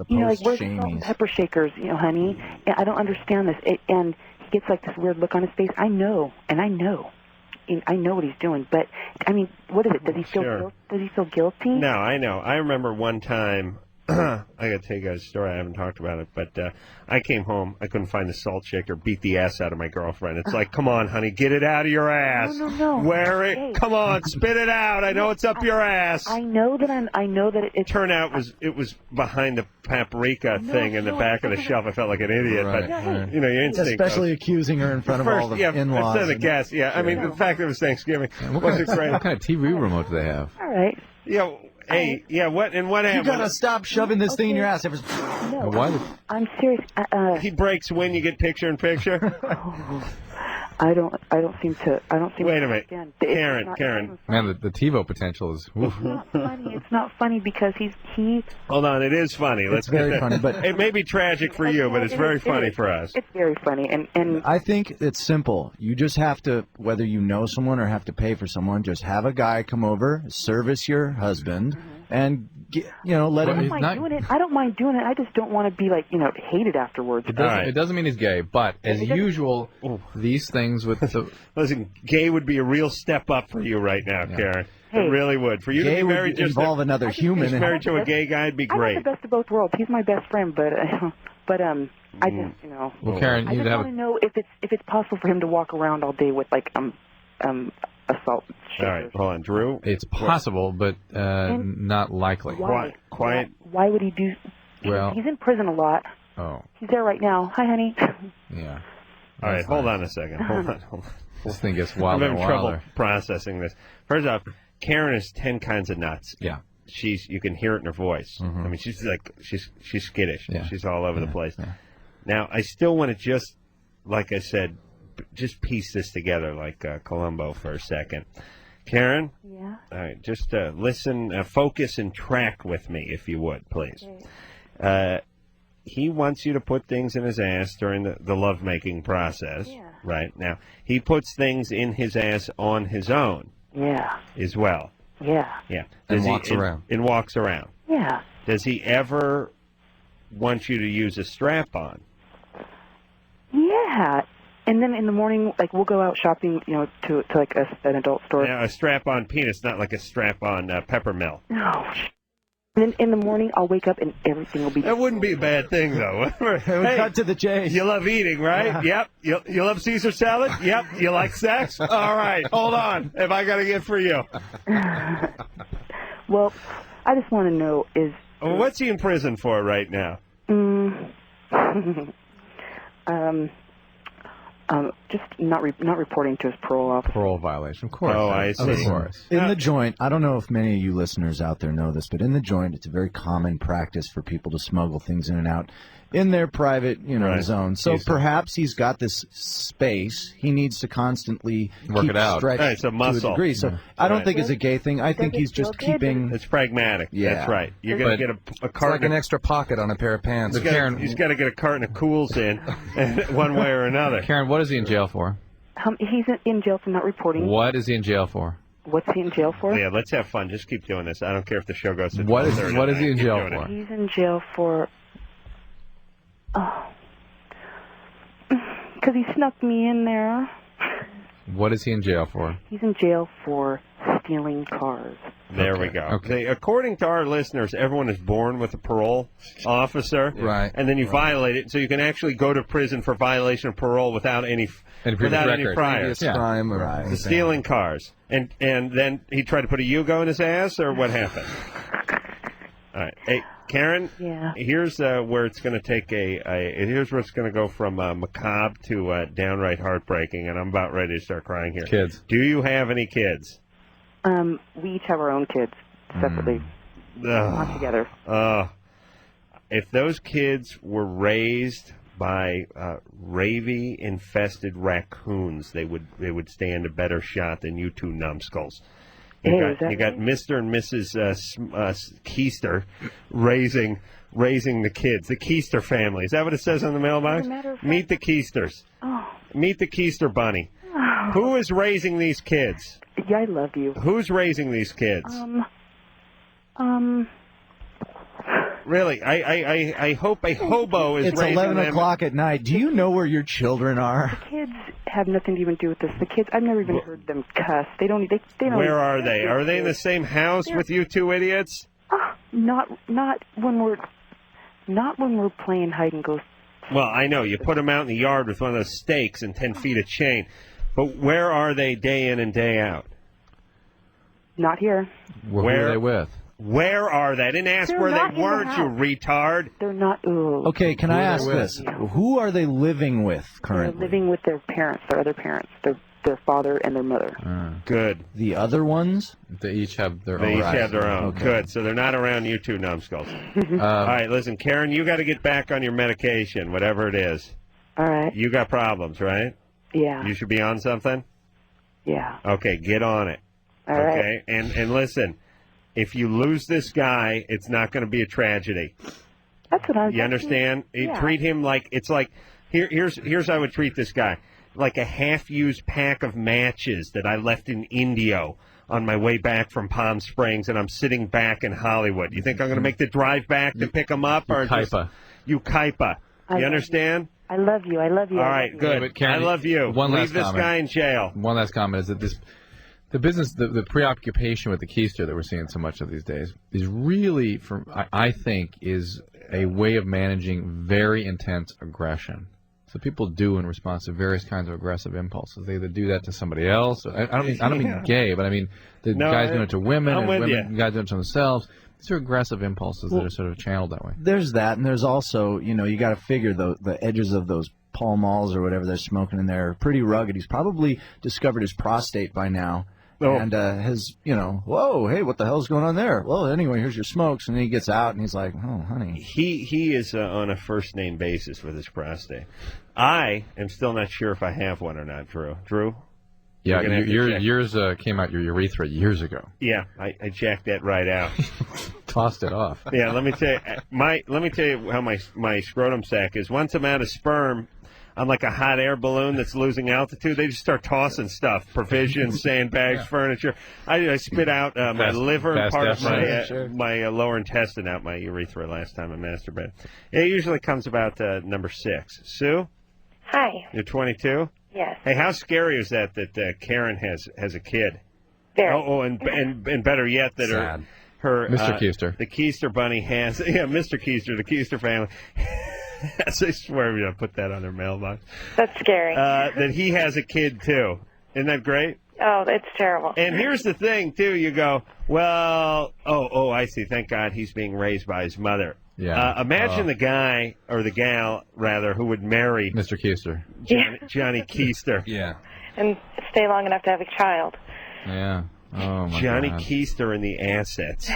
You know, like, where's the post-shamies. salt and pepper shakers, you know, honey? And I don't understand this. And he gets like this weird look on his face. I know what he's doing. But I mean, what is it? Does he feel Sure. Does he feel guilty? No, I know. I remember one time, I got to tell you guys a story. I haven't talked about it, but I came home. I couldn't find the salt shaker. Beat the ass out of my girlfriend. It's like, come on, honey, get it out of your ass. No. Wear it. Hey. Come on, spit it out. I know it's up your ass. I know that it turned out it was behind the paprika thing in the back of the shelf. I felt like an idiot, but you know, your instinct. Especially accusing her in front of all the in-laws. Instead of guests. Yeah, I mean, the fact that it was Thanksgiving wasn't great. What kind of TV remote do they have? All right. Yeah. Hey, yeah. What happened? You gotta stop shoving this thing in your ass. No, Why? I'm serious. He breaks when you get picture in picture. I don't seem to. Wait a minute, understand. Karen. Man, the TiVo potential is. Oof. It's not funny because he. Hold on, it is funny. It's very funny, but it may be tragic for you, but it's very funny for us. It's very funny, and I think it's simple. You just have to, whether you know someone or have to pay for someone, just have a guy come over, service your husband, and let him. I don't mind doing it. I just don't want to be hated afterwards. It doesn't mean he's gay, but as usual, these things with the listen, gay would be a real step up for you right now, Karen. It really would. For you Gay to be would married involve another human. He's married to a gay guy, it'd be I great. want the best of both worlds. He's my best friend, but I just Well, Karen, I you just have want to know if it's possible for him to walk around all day with assault. All right, hold on, Drew. It's possible, but not likely. Why? Quiet. Why would he do? Well- he's in prison a lot. Oh. He's there right now. Hi, honey. Yeah. All right, hold on a second. Hold on. This thing gets I'm wilder having and trouble wilder. processing this. First off, Karen is 10 kinds of nuts. Yeah. You can hear it in her voice. I mean, she's skittish. Yeah. She's all over the place. Now, I still want to just, like I said, just piece this together like Columbo for a second. Karen? Yeah? All right, just listen, focus and track with me, if you would, please. He wants you to put things in his ass during the lovemaking process. Yeah. Right? Now, he puts things in his ass on his own. Yeah. As well. Yeah. Yeah. And walks around. And walks around. Yeah. Does he ever want you to use a strap-on? Yeah. And then in the morning, we'll go out shopping, to an adult store. Now, a strap-on penis, not like a strap-on peppermill. No. And then in the morning, I'll wake up and everything will be. That wouldn't be a bad thing, though. Hey, cut to the chase. You love eating, right? Yeah. Yep. You love Caesar salad? Yep. You like sex? All right. Hold on. Have I got a gift for you? Well, I just want to know Well, what's he in prison for right now? Just not reporting to his parole officer. Parole violation, of course. Oh, I see. Of course. In the joint, I don't know if many of you listeners out there know this, but in the joint, it's a very common practice for people to smuggle things in and out in their private, zone. So perhaps he's got this space. He needs to constantly Work keep it out. stretched Right, it's a muscle. to a degree. So I don't think it's a gay thing. I think he's just keeping. It's pragmatic. Yeah. That's right. You're going to get a It's like carton. an extra pocket on a pair of pants. He's got to get a carton of Cools in, one way or another. Karen, what is he in jail for? He's in jail for not reporting. What is he in jail for? What's he in jail for? Yeah, let's have fun. Just keep doing this. I don't care if the show goes to What is 12:30 what is he in tonight. Keep jail doing for? it. He's in jail for. Because he snuck me in there. What is he in jail for? He's in jail for stealing cars. There we go. Okay. According to our listeners, everyone is born with a parole officer. Right. And then you violate it, so you can actually go to prison for violation of parole without any previous record. priors. Previous crime or anything. Stealing cars. And then he tried to put a Yugo in his ass, or what happened? All right. Hey, Karen, Yeah. here's where it's going to take here's where it's going to go from macabre to downright heartbreaking, and I'm about ready to start crying here. Kids. Do you have any kids? We each have our own kids separately, not together. If those kids were raised by rabies-infested raccoons, they would stand a better shot than you two numbskulls. Hey, You got Mr. and Mrs. Keister raising the kids. The Keister family. Is that what it says on the mailbox? Meet the Keisters. Oh. Meet the Keister bunny. Oh. Who is raising these kids? Yeah, I love you. Who's raising these kids? Really, I hope a hobo is It's raising 11 them. o'clock at night. Do you know where your children are? Kids have nothing to even do with this. The kids, I've never even heard them cuss. They don't. They don't. Where are they? Are they in the same house with you two idiots? Not when we're playing hide and go. Well, I know. You put them out in the yard with one of those stakes and 10 feet of chain. But where are they day in and day out? Not here. Who are they with? Where are they? I didn't ask They're where not they in the weren't, you house. retard. They're not. Ooh. Okay, can I ask this? Who are they living with They're currently? living with their parents, their other parents, their father and their mother. Good. The other ones? They each have their They own. each have their own. Good. So they're not around you two numbskulls. All right, listen, Karen, you got to get back on your medication, whatever it is. All right. You got problems, right? Yeah. You should be on something? Yeah. Okay, get on it. All right. Okay? And listen, if you lose this guy, it's not going to be a tragedy. That's what I'm. You understand? Yeah. Treat him like it's like here's how I would treat this guy. Like a half-used pack of matches that I left in Indio on my way back from Palm Springs, and I'm sitting back in Hollywood. You think I'm going to make the drive back to pick him up? Or just, you kaipa. You understand? I love you. I love you. All I right, love you. good. But Karen, I love you. One Leave last this comment. guy in jail. One last comment is that the business, the preoccupation with the keister that we're seeing so much of these days is really, I think, is a way of managing very intense aggression. So people do in response to various kinds of aggressive impulses. They either do that to somebody else. I don't mean gay, but I mean the guys doing it to women, I'm and with women, guys doing it to themselves. These are aggressive impulses that are sort of channeled that way. There's that, and there's also, you got to figure the edges of those Pall Malls or whatever they're smoking in there are pretty rugged. He's probably discovered his prostate by now. And has, whoa, hey, what the hell's going on there? Well, anyway, here's your smokes. And then he gets out, and he's like, oh, honey. He is on a first-name basis with his prostate. I am still not sure if I have one or not, Drew. Drew? Yeah, You're gonna have to check. yours came out your urethra years ago. Yeah, I jacked that right out. Tossed it off. Yeah, let me tell you how my scrotum sac is. Once I'm out of sperm, I'm like a hot air balloon that's losing altitude. They just start tossing stuff, provisions, sandbags, furniture. I spit out my liver and part of my lower intestine out my urethra last time I masturbated. It usually comes about number 6. Sue? Hi. You're 22? Yes. Hey, how scary is that Karen has a kid? Very. And better yet, that her Mr. Keister. the Keister bunny has Mr. Keister, the Keister family. I swear we don't put that on their mailbox. That's scary. That he has a kid too. Isn't that great? Oh, it's terrible. And here's the thing too. You go, well, oh, I see. Thank God he's being raised by his mother. Yeah. Imagine the guy or the gal rather who would marry Mr. Keister. Johnny Keister. Yeah. And stay long enough to have a child. Yeah. Oh my Johnny God. Keister and the Assets.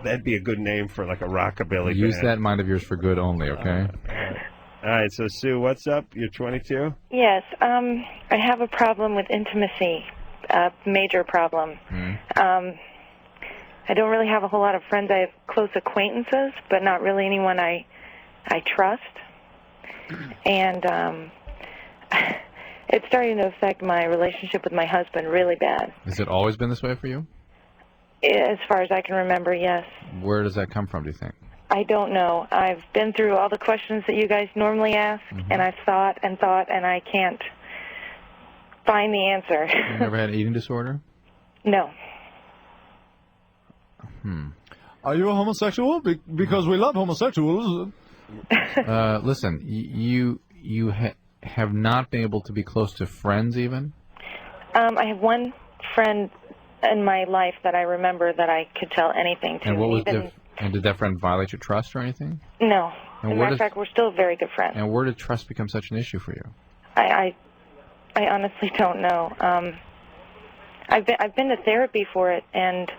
That'd be a good name for like a rockabilly Use band. that mind of yours for good only, okay? All right, so Sue, what's up? You're 22? Yes. I have a problem with intimacy. A major problem. I don't really have a whole lot of friends. I have close acquaintances, but not really anyone I trust. And it's starting to affect my relationship with my husband really bad. Has it always been this way for you? As far as I can remember, yes. Where does that come from, do you think? I don't know. I've been through all the questions that you guys normally ask, and I've thought, and I can't find the answer. You never had an eating disorder? No. Are you a homosexual? Because we love homosexuals. Listen, you have not been able to be close to friends even? I have one friend in my life that I remember that I could tell anything to. And what was even, and did that friend violate your trust or anything? No. And As a where matter of does- fact, we're still very good friends. And where did trust become such an issue for you? I honestly don't know. I've been to therapy for it, and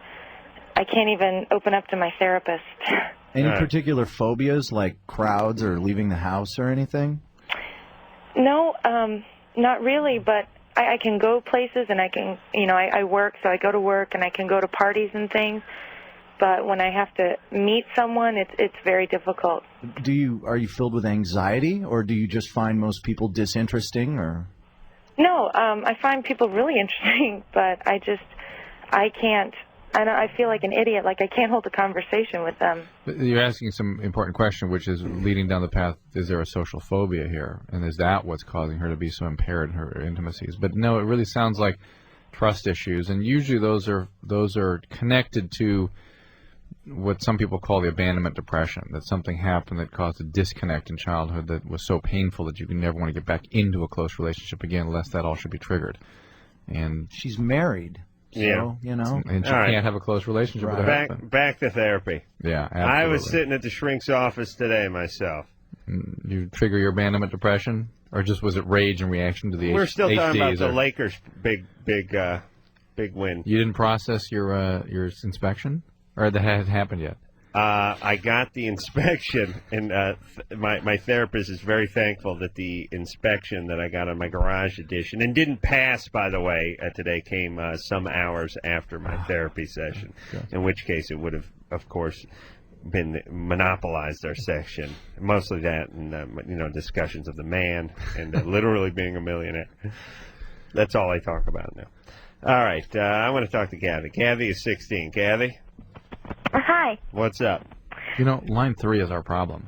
I can't even open up to my therapist. Any particular phobias, like crowds or leaving the house or anything? No, not really, but I can go places and I can, I work, so I go to work and I can go to parties and things. But when I have to meet someone, it's very difficult. Are you filled with anxiety, or do you just find most people disinteresting, or? No, I find people really interesting, but I can't. I feel like an idiot. Like I can't hold a conversation with them. But you're asking some important question, which is leading down the path. Is there a social phobia here, and is that what's causing her to be so impaired in her intimacies? But no, it really sounds like trust issues, and usually those are connected to what some people call the abandonment depression. That something happened that caused a disconnect in childhood that was so painful that you never want to get back into a close relationship again, lest that all should be triggered. And she's married. So, and she can't have a close relationship with her husband. Back to therapy. Yeah, absolutely. I was sitting at the shrink's office today myself. You trigger your abandonment depression, or just was it rage in reaction to the We're still talking about HDs the Lakers' big win. You didn't process your inspection, or that hadn't happened yet? I got the inspection, and my therapist is very thankful that the inspection that I got on my garage edition, and didn't pass, by the way, today, came some hours after my therapy session, in which case it would have, of course, been monopolized our section. Mostly that and, discussions of the man and literally being a millionaire. That's all I talk about now. All right, I want to talk to Kathy. Kathy is 16. Kathy? Hi. What's up? Line 3 is our problem.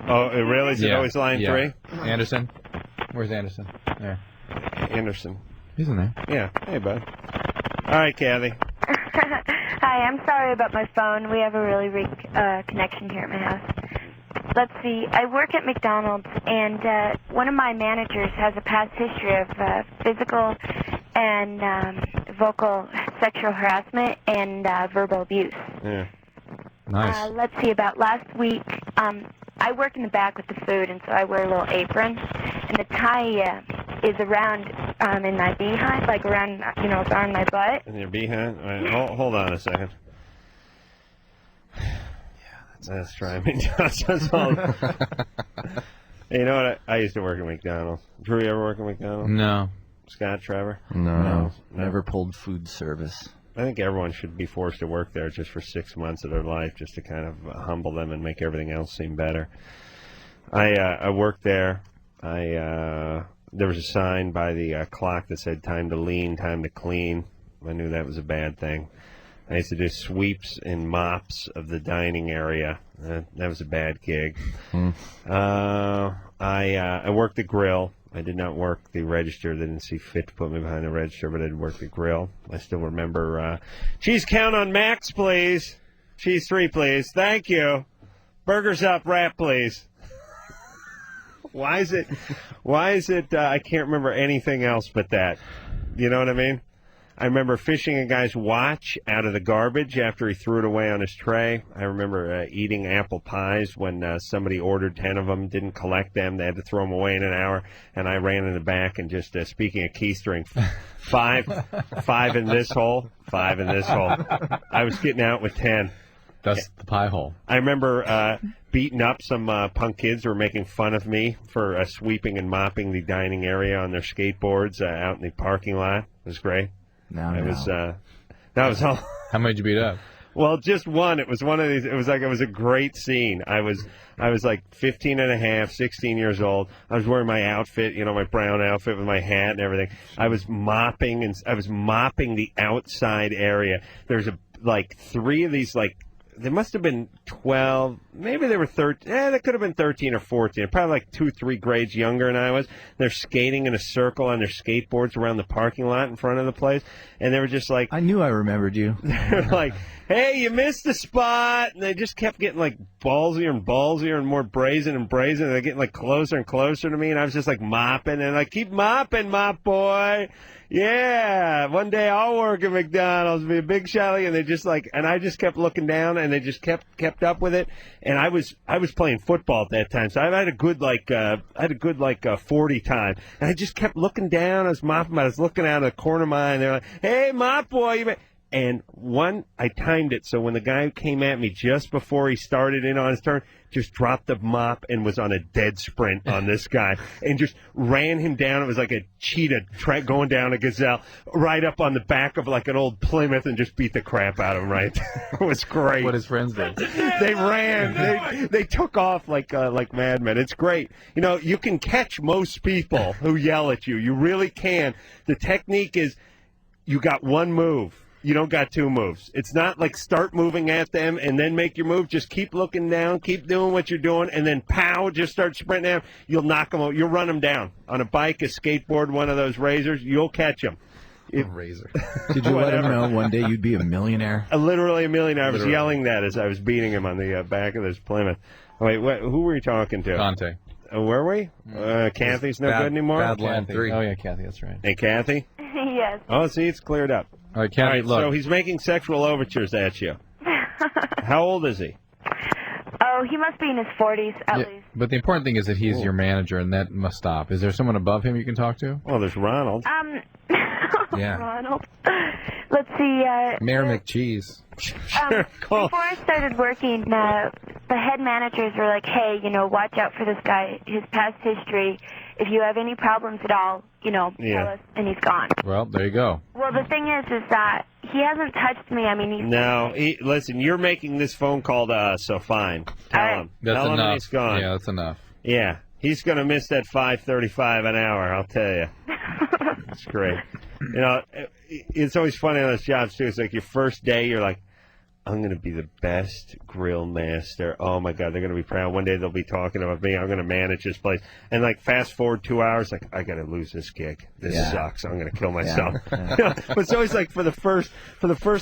Oh, it really? Is it always line 3? Anderson? Where's Anderson? There. Anderson. He's in there. Yeah. Hey, bud. All right, Kathy. Hi, I'm sorry about my phone. We have a really weak connection here at my house. Let's see. I work at McDonald's, and one of my managers has a past history of physical and vocal sexual harassment and verbal abuse. Yeah. Nice. Let's see. About last week, I work in the back with the food, and so I wear a little apron, and the tie is around in my behind, like around, around my butt. In your behind? All right, hold on a second. That's trying me. Hey, you know what? I used to work at McDonald's. Drew, you ever work at McDonald's? No. Scott, Trevor? No. Never pulled food service. I think everyone should be forced to work there just for 6 months of their life, just to kind of humble them and make everything else seem better. I worked there. There was a sign by the clock that said "Time to lean, time to clean." I knew that was a bad thing. I used to do sweeps and mops of the dining area. That was a bad gig. I worked the grill. I did not work the register. They didn't see fit to put me behind the register, but I did work the grill. I still remember, cheese count on Max, please. Cheese 3, please. Thank you. Burgers up, wrap, please. Why is it, I can't remember anything else but that. You know what I mean? I remember fishing a guy's watch out of the garbage after he threw it away on his tray. I remember eating apple pies when somebody ordered 10 of them, didn't collect them. They had to throw them away in an hour. And I ran in the back and just, speaking of keystring, five in this hole, 5 in this hole. I was getting out with 10. That's the pie hole. I remember beating up some punk kids who were making fun of me for sweeping and mopping the dining area on their skateboards out in the parking lot. It was great. That was all. How many did you beat up? Well, just one. It was one of these. It was a great scene. I was like 15 and a half, 16 years old. I was wearing my outfit, my brown outfit with my hat and everything. I was mopping the outside area. There's like 3 of these, like, there must have been 12, maybe they were 13, they could have been 13 or 14, probably like 2-3 grades younger than I was. They're skating in a circle on their skateboards around the parking lot in front of the place, and they were just like... I knew I remembered you. They're like, hey, you missed the spot, and they just kept getting like ballsier and ballsier and more brazen and brazen, and they're getting like closer and closer to me, and I was just like mopping, and like, keep mopping, mop boy. Yeah, one day I'll work at McDonald's, be a big shally, and they just like, and I just kept looking down, and they just kept up with it, and I was playing football at that time, so I had a good 40 time, and I just kept looking down. I was mopping, I was looking out of the corner of my eye, and they're like, hey, mop boy, And one, I timed it so when the guy came at me just before he started in on his turn, just dropped the mop and was on a dead sprint on this guy and just ran him down. It was like a cheetah going down a gazelle right up on the back of like an old Plymouth and just beat the crap out of him right there. It was great. What his friends did. They ran. They took off like madmen. It's great. You know, you can catch most people who yell at you. You really can. The technique is you got one move. You don't got two moves. It's not like start moving at them and then make your move. Just keep looking down, keep doing what you're doing, and then pow, just start sprinting down. You'll knock them out. You'll run them down. On a bike, a skateboard, one of those razors, you'll catch them. Razor. Did you let him know one day you'd be a millionaire? Literally a millionaire. I was yelling that as I was beating him on the back of this Plymouth. Wait, who were you talking to? Conte. Were we? Kathy's no good anymore? Bad line Kathy. 3. Oh, yeah, Kathy, that's right. Hey, Kathy? Yes. Oh, see, it's cleared up. All right, Kathy, look. So he's making sexual overtures at you. How old is he? Oh, he must be in his 40s at least. But the important thing is that he's your manager, and that must stop. Is there someone above him you can talk to? Well, there's Ronald. Yeah. Ronald. Let's see. Mayor McCheese. Before I started working, the head managers were like, hey, watch out for this guy, his past history. If you have any problems at all, tell us, and he's gone. Well, there you go. Well, the thing is that he hasn't touched me. I mean, he's... No, listen, you're making this phone call to us, so fine. Tell him. That's Tell him enough. he's gone. Yeah, that's enough. Yeah, he's going to miss that $5.35 an hour, I'll tell you. It's great. It's always funny on those jobs, too. It's like your first day, you're like, I'm going to be the best grill master. Oh, my God, they're going to be proud. One day they'll be talking about me. I'm going to manage this place. And, fast forward 2 hours, I got to lose this gig. This sucks. I'm going to kill myself. Yeah. But it's always for the first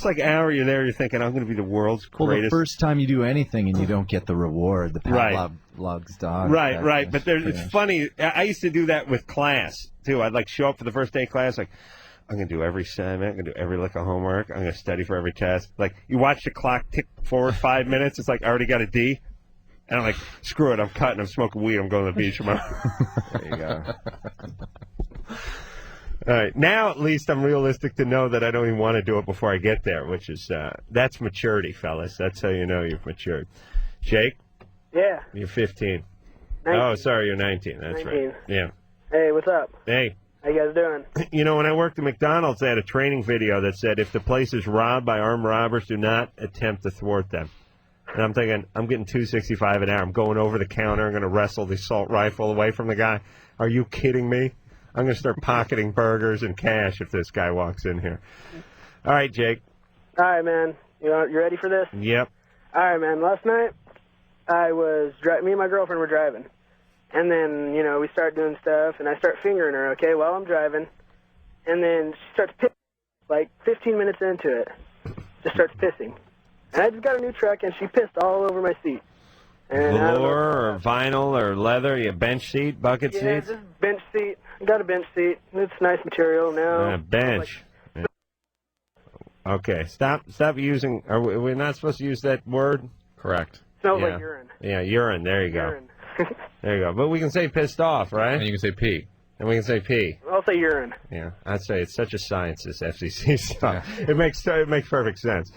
hour you're there, you're thinking, I'm going to be the world's greatest. Well, the first time you do anything and you don't get the reward, the Pavlov's dog. Right. But it's funny. I used to do that with class, too. I'd, show up for the first day of class, I'm going to do every assignment. I'm going to do every lick of homework. I'm going to study for every test. You watch the clock tick forward 5 minutes. It's I already got a D. And I'm like, screw it. I'm cutting. I'm smoking weed. I'm going to the beach tomorrow. There you go. All right. Now, at least, I'm realistic to know that I don't even want to do it before I get there, which is, that's maturity, fellas. That's how you know you've matured. Jake? Yeah. You're 15. 19. Oh, sorry. You're 19. That's 19. right. Yeah. Hey, what's up? Hey. How you guys doing? When I worked at McDonald's, they had a training video that said, if the place is robbed by armed robbers, do not attempt to thwart them. And I'm thinking, I'm getting $2.65 an hour. I'm going over the counter. I'm going to wrestle the assault rifle away from the guy. Are you kidding me? I'm going to start pocketing burgers and cash if this guy walks in here. All right, Jake. All right, man. You ready for this? Yep. All right, man. Last night, me and my girlfriend were driving. And then, we start doing stuff, and I start fingering her, okay, while I'm driving. And then she starts pissing, 15 minutes into it. Just starts pissing. And I just got a new truck, and she pissed all over my seat. And Velour or vinyl or leather? You bench seat, bucket seats? Yeah, just bench seat. I got a bench seat. It's nice material now. Bench. Okay, stop using... We're not supposed to use that word? Correct. Smells like urine. Yeah, urine. There you go. Urine. There you go. But we can say pissed off, right? And you can say pee. And we can say pee. I'll say urine. Yeah, I'd say it's such a science, this FCC stuff. Yeah. It makes perfect sense.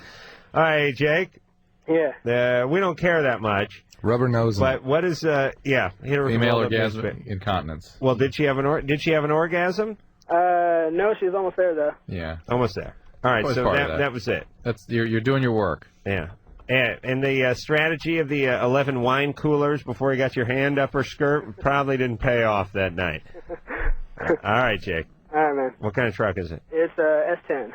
All right, Jake. Yeah. We don't care that much. Rubber nose. But what is female orgasm incontinence? Well, did she have an orgasm? No, she was almost there though. Yeah, almost there. All right, so that was it. That's you're doing your work. Yeah. And the strategy of the 11 wine coolers before you got your hand up her skirt probably didn't pay off that night. All right, Jake. All right, man. What kind of truck is it? It's a S10.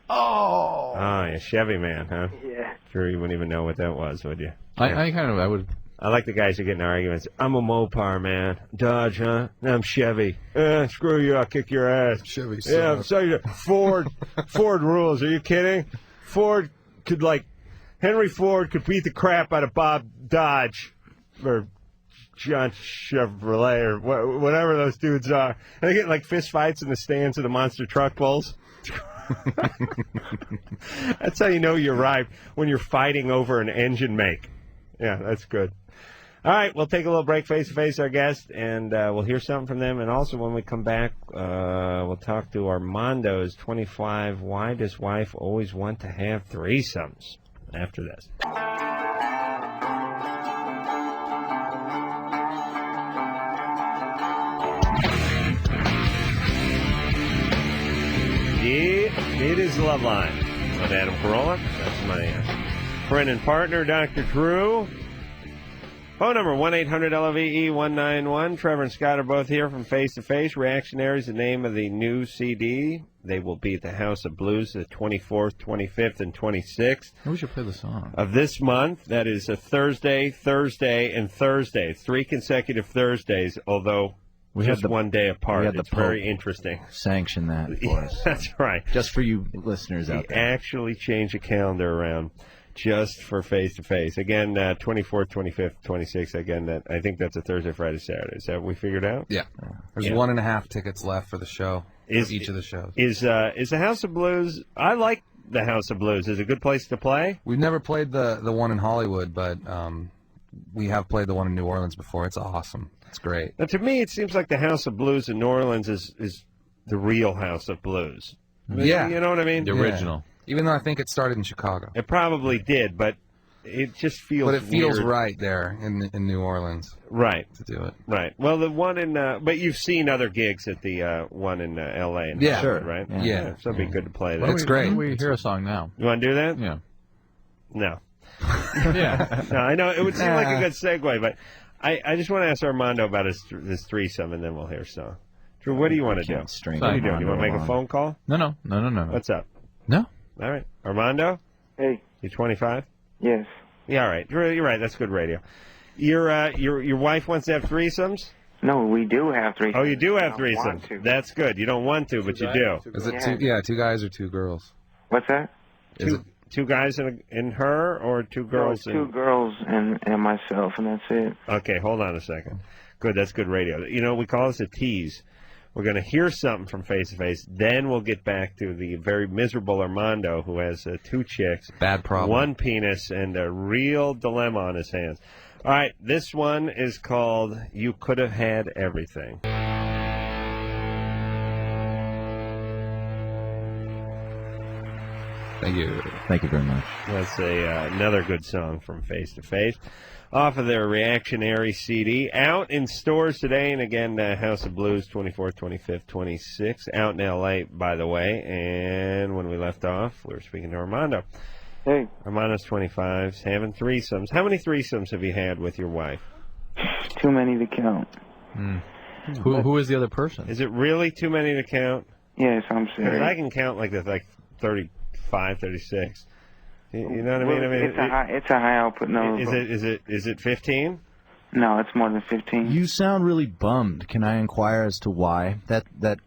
Oh, yeah, Chevy man, huh? Yeah. Sure, you wouldn't even know what that was, would you? I would. I like the guys who get in arguments. I'm a Mopar, man. Dodge, huh? No, I'm Chevy. Screw you, I'll kick your ass. Chevy sucks. Yeah, I'm sorry. Ford rules. Are you kidding? Ford could, Henry Ford could beat the crap out of Bob Dodge. Or John Chevrolet, or whatever those dudes are. And they get, fist fights in the stands of the monster truck bulls. That's how you know you're right, when you're fighting over an engine make. Yeah, that's good. All right, we'll take a little break face-to-face, our guest, and we'll hear something from them. And also, when we come back, we'll talk to Armando, who's 25. Why does wife always want to have threesomes? After this. It is Loveline. I'm Adam Carolla. That's my friend and partner, Dr. Drew. Phone number 1-800-LOVE-191. Trevor and Scott are both here from Face to Face. Reactionaries, the name of the new CD. They will be at the House of Blues the 24th, 25th, and 26th. We should play the song. Of this month. That is a Thursday, and Thursday. 3 consecutive Thursdays, although just one day apart. It's very interesting. Sanction that for us. That's right. Just for you listeners out there. Actually change the calendar around just for face-to-face. Again, 24th, 25th, 26th. Again, I think that's a Thursday, Friday, Saturday. Is that what we figured out? Yeah. There's 1.5 tickets left for the show. For each of the shows. Is the House of Blues... I like the House of Blues. Is it a good place to play? We've never played the one in Hollywood, but we have played the one in New Orleans before. It's awesome. It's great. Now, to me, it seems like the House of Blues in New Orleans is the real House of Blues. Yeah. You know what I mean? The original. Even though I think it started in Chicago. It probably did, but it just feels But it feels weird. right there in New Orleans. Right. To do it. Right. Well, the one in... but you've seen other gigs at the one in L.A. and Yeah. Hollywood, right? Yeah. So it'd be good to play Why that. don't we- why don't we hear a song now? You want to do that? Yeah. No. Yeah. No, I know. It would seem like a good segue, but I just want to ask Armando about this threesome, and then we'll hear some. Drew, what do you want to do? What are you doing? You want to make a phone call? No. What's up? No. All right. Armando? Hey. You 25? Yes. Yeah, all right. Drew, you're right. That's good radio. Your wife wants to have threesomes? No, we do have threesomes. Oh, you do have I don't want threesomes. to. That's good. You don't want to, but you do. Is it two guys or 2 girls? What's that? Two guys in her or 2 girls? No, 2 girls and myself, and that's it. Okay, hold on a second. Good, that's good radio. You know, we call this a tease. We're going to hear something from Face to Face, then we'll get back to the very miserable Armando, who has 2 chicks, bad problem, 1 penis, and a real dilemma on his hands. All right, this one is called "You Could Have Had Everything." Thank you. Thank you very much. That's another good song from Face to Face, off of their Reactionary CD, out in stores today. And again, House of Blues, 24th, 25th, 26th, out in L.A., by the way. And when we left off, we were speaking to Armando. Hey. Armando's 25, having threesomes. How many threesomes have you had with your wife? Too many to count. Who is the other person? Is it really too many to count? Yes, I'm Because serious. I can count like 35, 36. You know what I mean? It's a high output number. Is it 15? No, it's more than 15. You sound really bummed. Can I inquire as to why?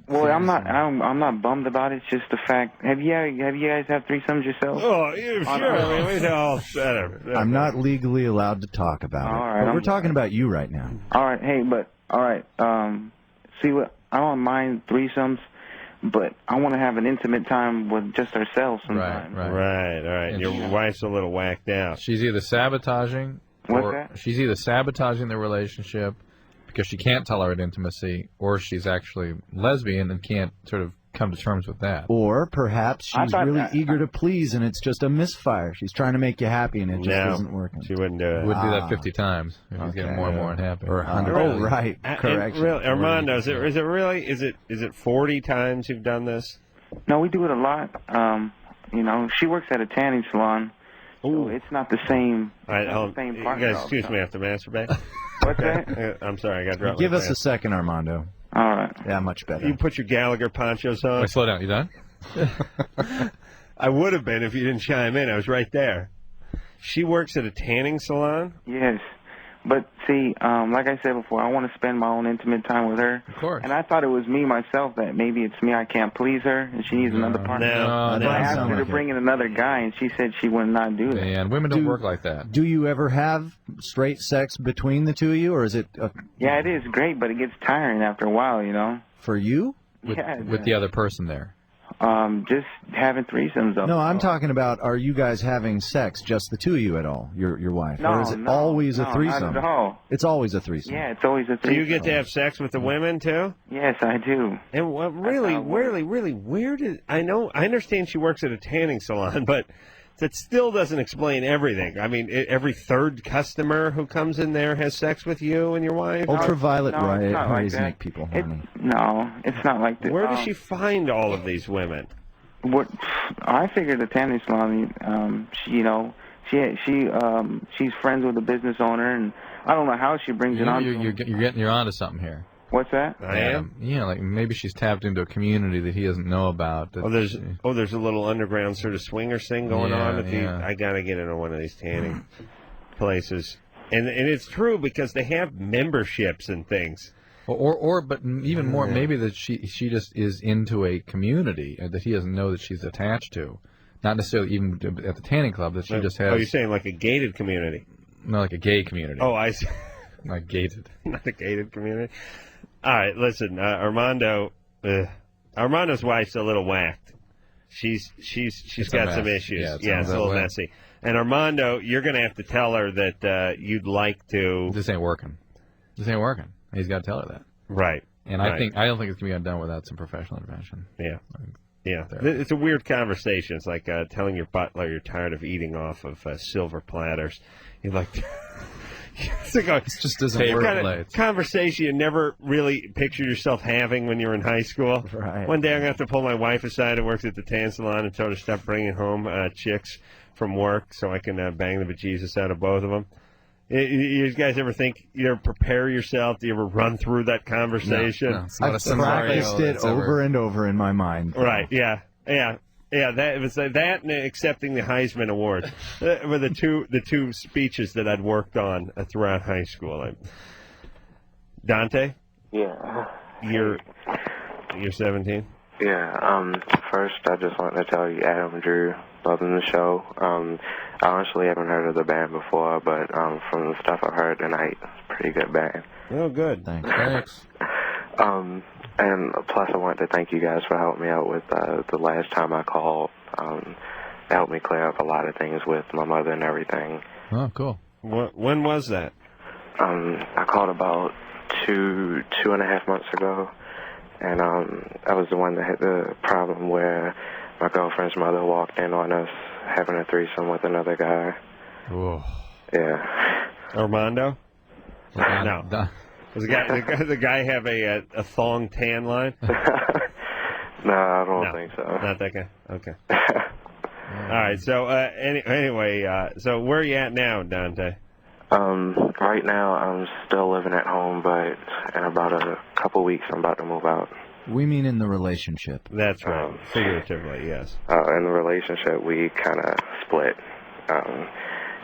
Well, I'm not bummed about it. It's just the fact. Have you guys had threesomes yourself? Oh, yeah, sure. I mean, we all better. I'm not legally allowed to talk about it. All right, but we're talking about you right now. All right, hey, but all right. See what? I don't mind threesomes, but I want to have an intimate time with just ourselves sometimes. Right. And Your wife's a little whacked out. She's either sabotaging, she's either sabotaging the relationship because she can't tolerate intimacy, or she's actually lesbian and can't sort of come to terms with that. Or perhaps she's really eager to please, and it's just a misfire. She's trying to make you happy, and it just isn't working. She wouldn't do it. Would do that 50 times if he's getting more and more unhappy. Or 100. Oh, right. Correct. Really, Armando, is it 40 times you've done this? No, we do it a lot. You know, she works at a tanning salon, so it's not the same. All right, hold on. You guys, excuse me, I have to masturbate. What's that? I'm sorry, I got dropped. Give us a second, Armando. All right. Yeah, much better. You put your Gallagher ponchos on. Wait, slow down. You done? I would have been if you didn't chime in. I was right there. She works at a tanning salon? Yes. But see, like I said before, I want to spend my own intimate time with her. Of course. And I thought it was me myself that maybe it's me I can't please her and she needs another partner. So I asked her to bring in another guy and she said she would not do that. And women don't work like that. Do you ever have straight sex between the two of you, or is it... Yeah, it is great, but it gets tiring after a while, you know. For you? With the other person there. Just having threesomes. No, I'm talking about, are you guys having sex, just the two of you at all, your wife? No, or is it no, always a no, threesome? not at all. It's always a threesome. Yeah, it's always a Do threesome. you get to have sex with the women too? Yes, I do. And what really, where did I know? I understand she works at a tanning salon, but that still doesn't explain everything. I mean, every third customer who comes in there has sex with you and your wife. Ultraviolet No, it's not like rays that. make people horny. No, it's not like that. Where does she find all of these women? What I figured the tanning salon. She's friends with the business owner, and I don't know how she brings it on. You're onto something here. What's that? I am. Yeah, like maybe she's tapped into a community that he doesn't know about. There's a little underground sort of swingers thing going on. I gotta get into one of these tanning places, and it's true because they have memberships and things. But even more, maybe that she just is into a community that he doesn't know that she's attached to. Not necessarily even at the tanning club, that she just has. Oh, you're saying like a gated community? No, like a gay community. Oh, I see. Not gated. Not a gated community. All right, listen, Armando's wife's a little whacked. She's got some issues. Yeah, it's a little messy. And Armando, you're going to have to tell her that you'd like to. This ain't working. This ain't working. He's got to tell her that. Right. And I don't think it's going to be undone without some professional intervention. Yeah. Yeah. It's a weird conversation. It's like telling your butler you're tired of eating off of silver platters. You're like. It just doesn't work. Kind of conversation you never really pictured yourself having when you were in high school. Right. One day I'm going to have to pull my wife aside who works at the tan salon and tell her to stop bringing home chicks from work so I can bang the bejesus out of both of them. You guys ever prepare yourself? Do you ever run through that conversation? No, I've practiced it over and over in my mind. Right, yeah. That it was that and accepting the Heisman Award were the two speeches that I'd worked on throughout high school. Dante? Yeah. You're 17? Yeah. First, I just wanted to tell you, Adam, Drew, loving the show. I honestly haven't heard of the band before, but from the stuff I've heard tonight, it's a pretty good band. Oh, good. Thanks. And plus, I wanted to thank you guys for helping me out with the last time I called. It helped me clear up a lot of things with my mother and everything. Oh, cool. When was that? I called about two and a half months ago, and I was the one that had the problem where my girlfriend's mother walked in on us having a threesome with another guy. Whoa. Yeah. Armando? No. Does the guy have a thong tan line? No, I don't think so. Not that guy? Okay. All right, so anyway, so where are you at now, Dante? Right now I'm still living at home, but in about a couple weeks I'm about to move out. We mean in the relationship. That's right. Figuratively, yes. In the relationship, we kind of split.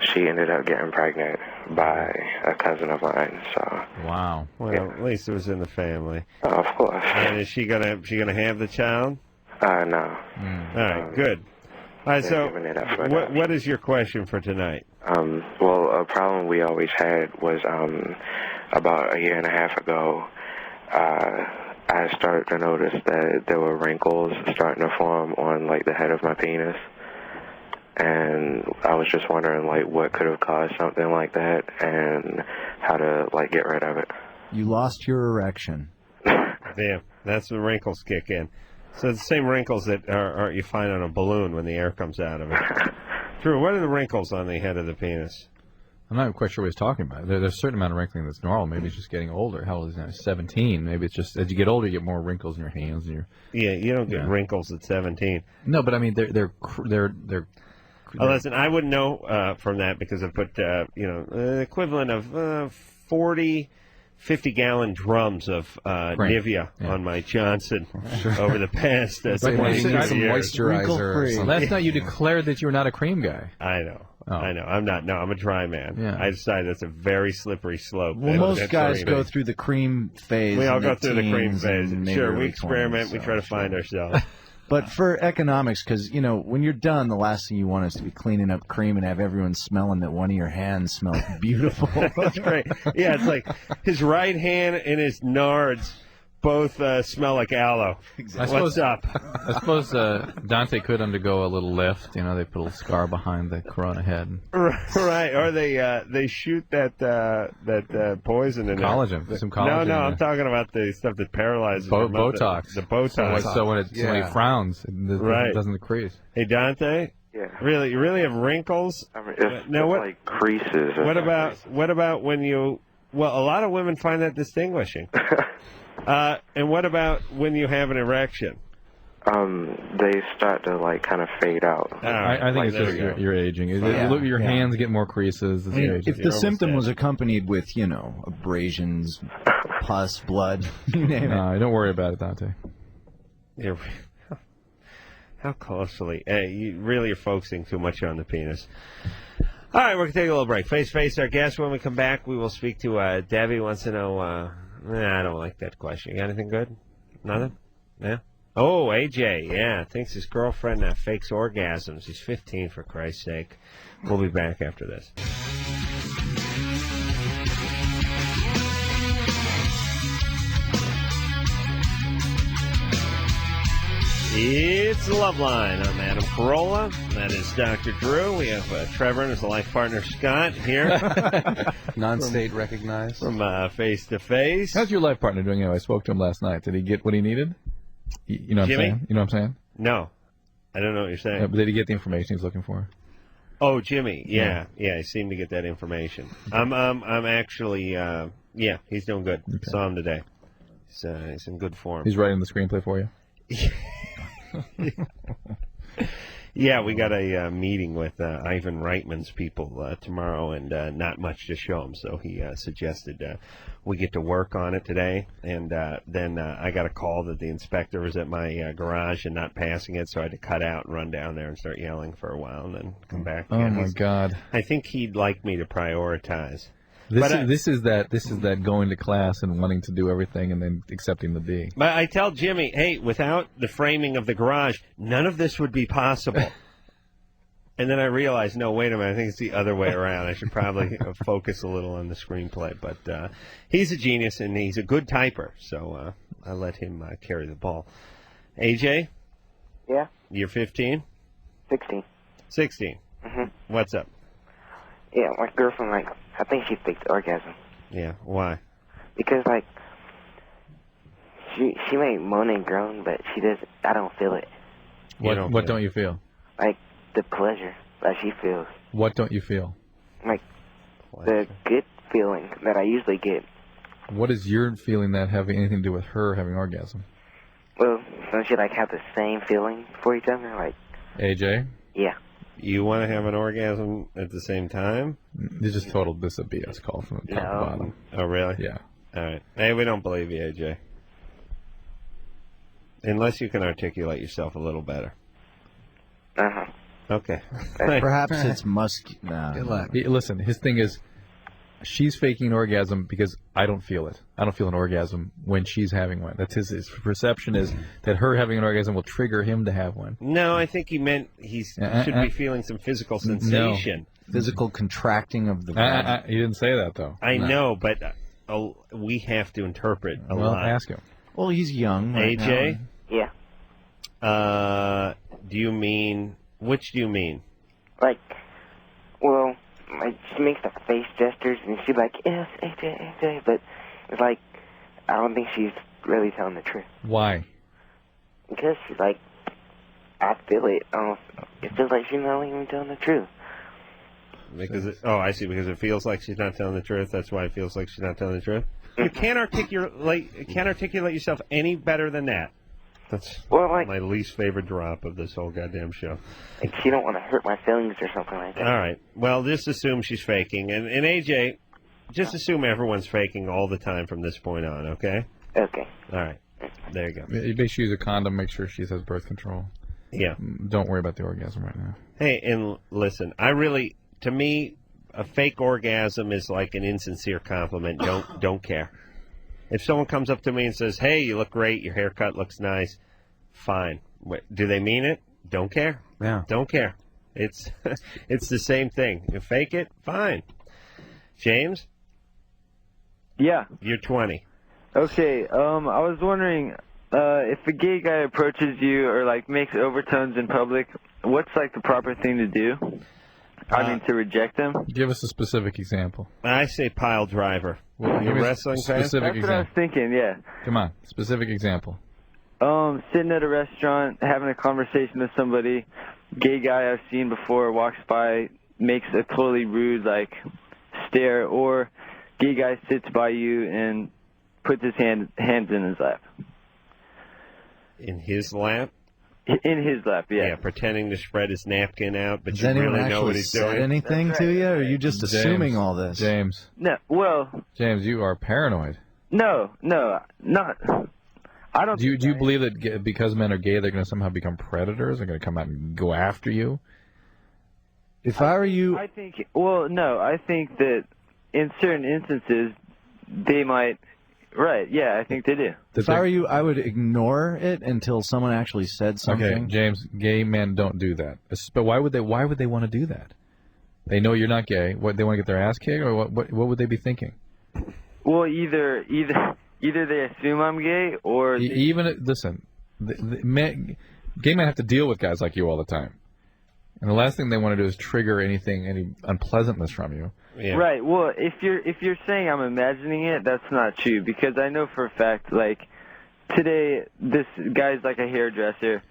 She ended up getting pregnant by a cousin of mine. So. Wow. Well, at least it was in the family. Of course. And is she gonna have the child? No. All right. Good. All right. So, what is your question for tonight? Well, a problem we always had was about a year and a half ago. I started to notice that there were wrinkles starting to form on like the head of my penis. And I was just wondering, like, what could have caused something like that and how to, like, get rid of it. You lost your erection. Yeah, that's the wrinkles kick in. So the same wrinkles that you find on a balloon when the air comes out of it. Drew, what are the wrinkles on the head of the penis? I'm not quite sure what he's talking about. There's a certain amount of wrinkling that's normal. Maybe it's just getting older. How old is he now? 17. Maybe it's just as you get older, you get more wrinkles in your hands and your. Yeah, you don't get wrinkles at 17. No, but I mean they're. Listen, I wouldn't know from that because I put the equivalent of 40, 50-gallon drums of Nivea on my Johnson over the past 20 years. Moisturizer. Last night you declared that you were not a cream guy. I know. I know. I'm not. No, I'm a dry man. Yeah. I decided that's a very slippery slope. Well, most guys go through the cream phase. We all go in through the cream phase. Sure, we early experiment. 20s, We try to find ourselves. But for economics, because, when you're done, the last thing you want is to be cleaning up cream and have everyone smelling that one of your hands smells beautiful. That's great. Yeah, it's like his right hand in his nards, both smell like aloe. What's up? I suppose Dante could undergo a little lift. You know, they put a little scar behind the corona head. Right, or they shoot that poison in Collagen, there. some collagen in No, there. I'm talking about the stuff that paralyzes your mouth, Botox. The Botox. So when he frowns, it doesn't decrease. Hey, Dante. Yeah. Really, you really have wrinkles? I mean, it's what? like creases. What about when you? Well, a lot of women find that distinguishing. And what about when you have an erection? They start to like kind of fade out. I think it's just you're aging. Look, your hands get more creases. As I mean, you age. if the symptom was accompanied with, abrasions, pus, blood, you name it. No, don't worry about it, Dante. How closely? You really are focusing too much on the penis. All right, we're going to take a little break. Face, our guest. When we come back, we will speak to Debbie. Wants to know, I don't like that question. You got anything good? Nothing? Yeah? Oh, AJ, yeah. Thinks his girlfriend fakes orgasms. He's 15, for Christ's sake. We'll be back after this. It's Loveline. I'm Adam Carolla. That is Dr. Drew. We have Trevor and his life partner Scott here. Non-state recognized. From Face to Face. How's your life partner doing? I spoke to him last night. Did he get what he needed? You know what I'm Jimmy? saying? You know what I'm saying? No. I don't know what you're saying. But did he get the information he's looking for? Oh, Jimmy. Yeah, I seem to get that information. I'm actually, he's doing good. Okay. Saw him today. He's in good form. He's writing the screenplay for you? Yeah, we got a meeting with Ivan Reitman's people tomorrow, and not much to show him. So he suggested we get to work on it today. And then I got a call that the inspector was at my garage and not passing it, so I had to cut out and run down there and start yelling for a while, and then come back. Oh my God! I think he'd like me to prioritize. This is that going to class and wanting to do everything and then accepting the D. But I tell Jimmy, hey, without the framing of the garage, none of this would be possible. And then I realized, no, wait a minute, I think it's the other way around. I should probably focus a little on the screenplay. But he's a genius, and he's a good typer, so I let him carry the ball. AJ? Yeah? You're 15? 16. 16. Mm-hmm. What's up? Yeah, my girlfriend, I think she faked orgasm. Yeah, why? Because, she may moan and groan, but I don't feel it. What don't you feel? The pleasure that she feels. What don't you feel? The good feeling that I usually get. What is your feeling that having anything to do with her having orgasm? Well, don't you, have the same feeling for each other? AJ? Yeah. You want to have an orgasm at the same time? This is a BS call from the top to bottom. Oh, really? Yeah. All right. Hey, we don't believe you, AJ. Unless you can articulate yourself a little better. Uh-huh. Okay. Perhaps it's Good luck. Listen, his thing is, she's faking an orgasm because I don't feel it. I don't feel an orgasm when she's having one. That's his perception is that her having an orgasm will trigger him to have one. No, I think he meant he should be feeling some physical sensation. No. Physical contracting of the body. He didn't say that, though. I know, but we have to interpret a lot. Ask him. Well, he's young. Right AJ? Yeah. Which do you mean? She makes the face gestures, and she's like, yes, AJ, but it's I don't think she's really telling the truth. Why? Because she's I feel it. It feels like she's not even telling the truth. Because I see. Because it feels like she's not telling the truth. That's why it feels like she's not telling the truth. You can't articulate yourself any better than that. That's my least favorite drop of this whole goddamn show. She don't want to hurt my feelings or something like that. All right. Well, just assume she's faking, and AJ, just assume everyone's faking all the time from this point on. Okay. Okay. All right. There you go. Make sure you use a condom. Make sure she has birth control. Yeah. Don't worry about the orgasm right now. Hey, and listen, to me, a fake orgasm is like an insincere compliment. Don't care. If someone comes up to me and says, "Hey, you look great. Your haircut looks nice," fine. Do they mean it? Don't care. Yeah. Don't care. It's the same thing. You fake it, fine. James? Yeah. You're 20. Okay, I was wondering if a gay guy approaches you or like makes overtones in public, what's like the proper thing to do? I mean, to reject them? Give us a specific example. I say pile driver. Well, You give us wrestling a fan? specific That's what I was example. thinking, yeah. Come on, specific example. Sitting at a restaurant, having a conversation with somebody, gay guy I've seen before walks by, makes a totally rude, like, stare, or gay guy sits by you and puts his hands in his lap. In his lap? In his lap, yeah. Yeah, pretending to spread his napkin out, but Does you anyone really know actually what he's said doing. anything to you, or are you just assuming all this? James. No, well... James, you are paranoid. No, not... I don't... Do you believe that because men are gay, they're going to somehow become predators? They're going to come out and go after you? If I were you... I think... Well, no, I think that in certain instances, they might... Right, yeah, I think they do. If I were you, I would ignore it until someone actually said something. Okay, James, gay men don't do that. But why would they want to do that? They know you're not gay. What, they want to get their ass kicked, or what would they be thinking? Well, either they assume I'm gay, or... Listen, gay men have to deal with guys like you all the time. And the last thing they want to do is trigger any unpleasantness from you. Yeah. Right. Well, if you're saying I'm imagining it, that's not true, because I know for a fact, like, today this guy's like a hairdresser,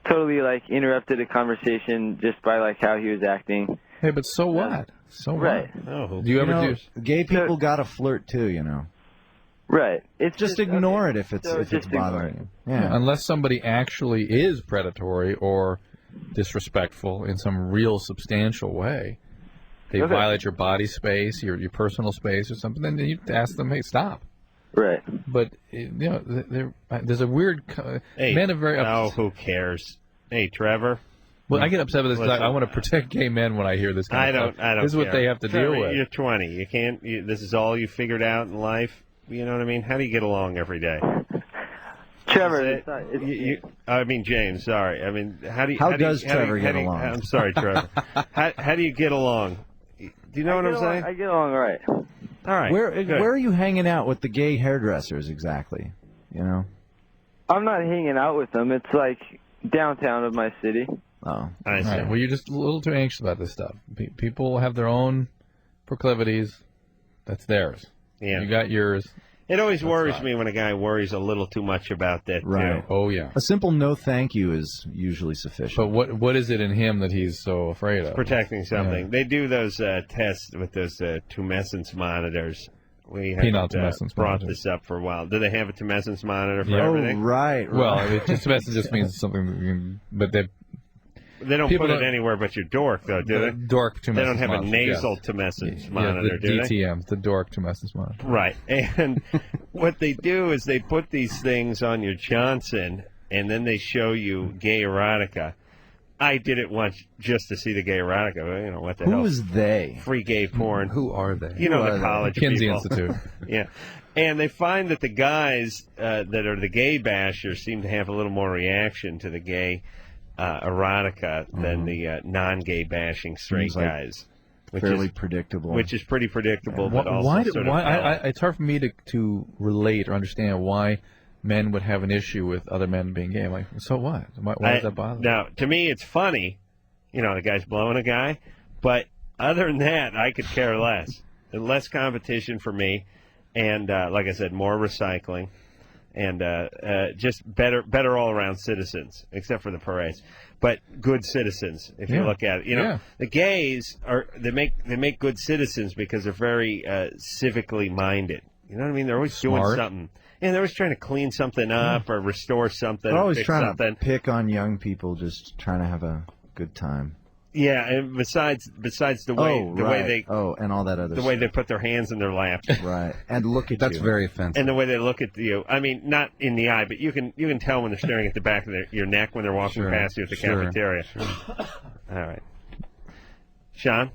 totally like interrupted a conversation just by like how he was acting. Hey, but so what? So what? Right. Oh, do you ever do? Gay people gotta flirt too, you know. Right. It's just ignore it if it's So if just it's bothering you. Yeah. Unless somebody actually is predatory or disrespectful in some real substantial way, they Okay. violate your body space, your personal space or something, then you ask them, hey, stop. Right. But, there's a weird... Hey, men are very... who cares? Hey, Trevor. Well, I get upset with this because Listen. I want to protect gay men when I hear this kind of stuff. I don't This is what care. they have to Trevor, deal with. You're 20. You can't... this is all you figured out in life. You know what I mean? How do you get along every day? Trevor, I mean, James, sorry. I mean, how do you... How do you- does Trevor get do you- along? I'm sorry, Trevor. how do you get along? Do you know what I'm saying? I get along all right. All right. Where good. are you hanging out with the gay hairdressers exactly? You know. I'm not hanging out with them. It's like downtown of my city. Oh, I see. All right, well, you're just a little too anxious about this stuff. People have their own proclivities. That's theirs. Yeah. You got yours. It always That's worries fine. me when a guy worries a little too much about that, Right. too. Oh, yeah. A simple no thank you is usually sufficient. But what is it in him that he's so afraid of? Protecting something. Yeah. They do those tests with those tumescence monitors. We Penile haven't tumescence brought monitor. this up for a while. Do they have a tumescence monitor for Yeah. everything? right. Well, tumescence just means something, but They don't people put it don't- anywhere but your dork, though, do they? dork tumescence They don't have a monitor, nasal yes. tumescence monitor, the do they? DTM, the dork tumescence monitor. Right. And what they do is they put these things on your Johnson, and then they show you gay erotica. I did it once just to see the gay erotica. Well, you know, what the hell? Who is they? Free gay porn. Who are they? You know, Who are the they? college Kinsey people. Institute. Yeah. And they find that the guys that are the gay bashers seem to have a little more reaction to the gay erotica than the non-gay bashing straight Seems like guys. Which fairly is predictable. Which is pretty predictable, but also Why? sort of It's hard for me to relate or understand why men would have an issue with other men being gay. I'm like, so what? Why does that bother? Now, to me, it's funny. You know, the guy's blowing a guy. But other than that, I could care less. Less competition for me. And, like I said, more recycling. And just better all-around citizens, except for the parades. But good citizens, if you Yeah. look at it. You know, Yeah. the gays they make good citizens because they're very civically minded. You know what I mean? They're always doing Smart. something. Yeah, they're always trying to clean something up or restore something. They're or always fix trying something. to pick on young people, just trying to have a good time. Yeah, and besides the way they and all that other the way they put their hands in their laps, right, and look at That's you. very offensive. and the way they look at you. I mean, not in the eye, but you can tell when they're staring at the back of your neck when they're walking Sure, past you at the sure, cafeteria. All right, Sean,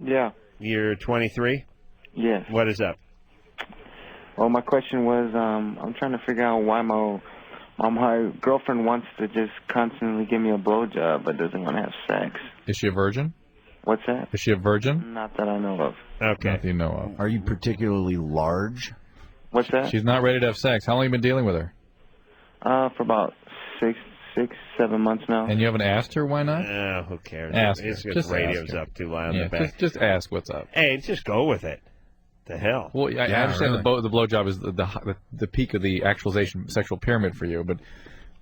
Yeah. you're 23. Yes. What is up? Well, my question was, I'm trying to figure out why my girlfriend wants to just constantly give me a blowjob, but doesn't want to have sex. Is she a virgin? What's that? Is she a virgin? Not that I know of. Okay. Not that you know of. Are you particularly large? What's that? She's not ready to have sex. How long have you been dealing with her? For about 7 months now. And you haven't asked her why not? Who cares? Ask her. It's Just just radio's ask her. up too loud Yeah, in the back. just ask what's up. Hey, just go with it. The hell? Well, I understand the blowjob is the peak of the actualization sexual pyramid for you, but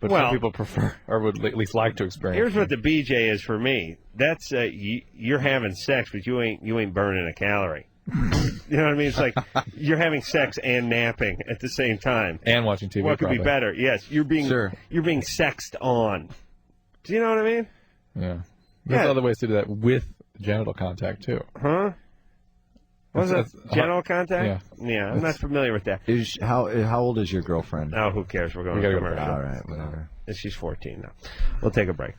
Well, some people prefer or would at least like to experience. Here's what the BJ is for me. That's you're having sex, but you ain't burning a calorie. You know what I mean? It's like you're having sex and napping at the same time, and watching TV. What could be probably. better? Yes, you're being sexed on. Do you know what I mean? Yeah. There's other ways to do that with genital contact too. Huh? What's that? Genital contact? Yeah. I'm not familiar with that. How old is your girlfriend? Oh, who cares? We're going We to gotta go commercial. All right, whatever. She's 14 now. We'll take a break.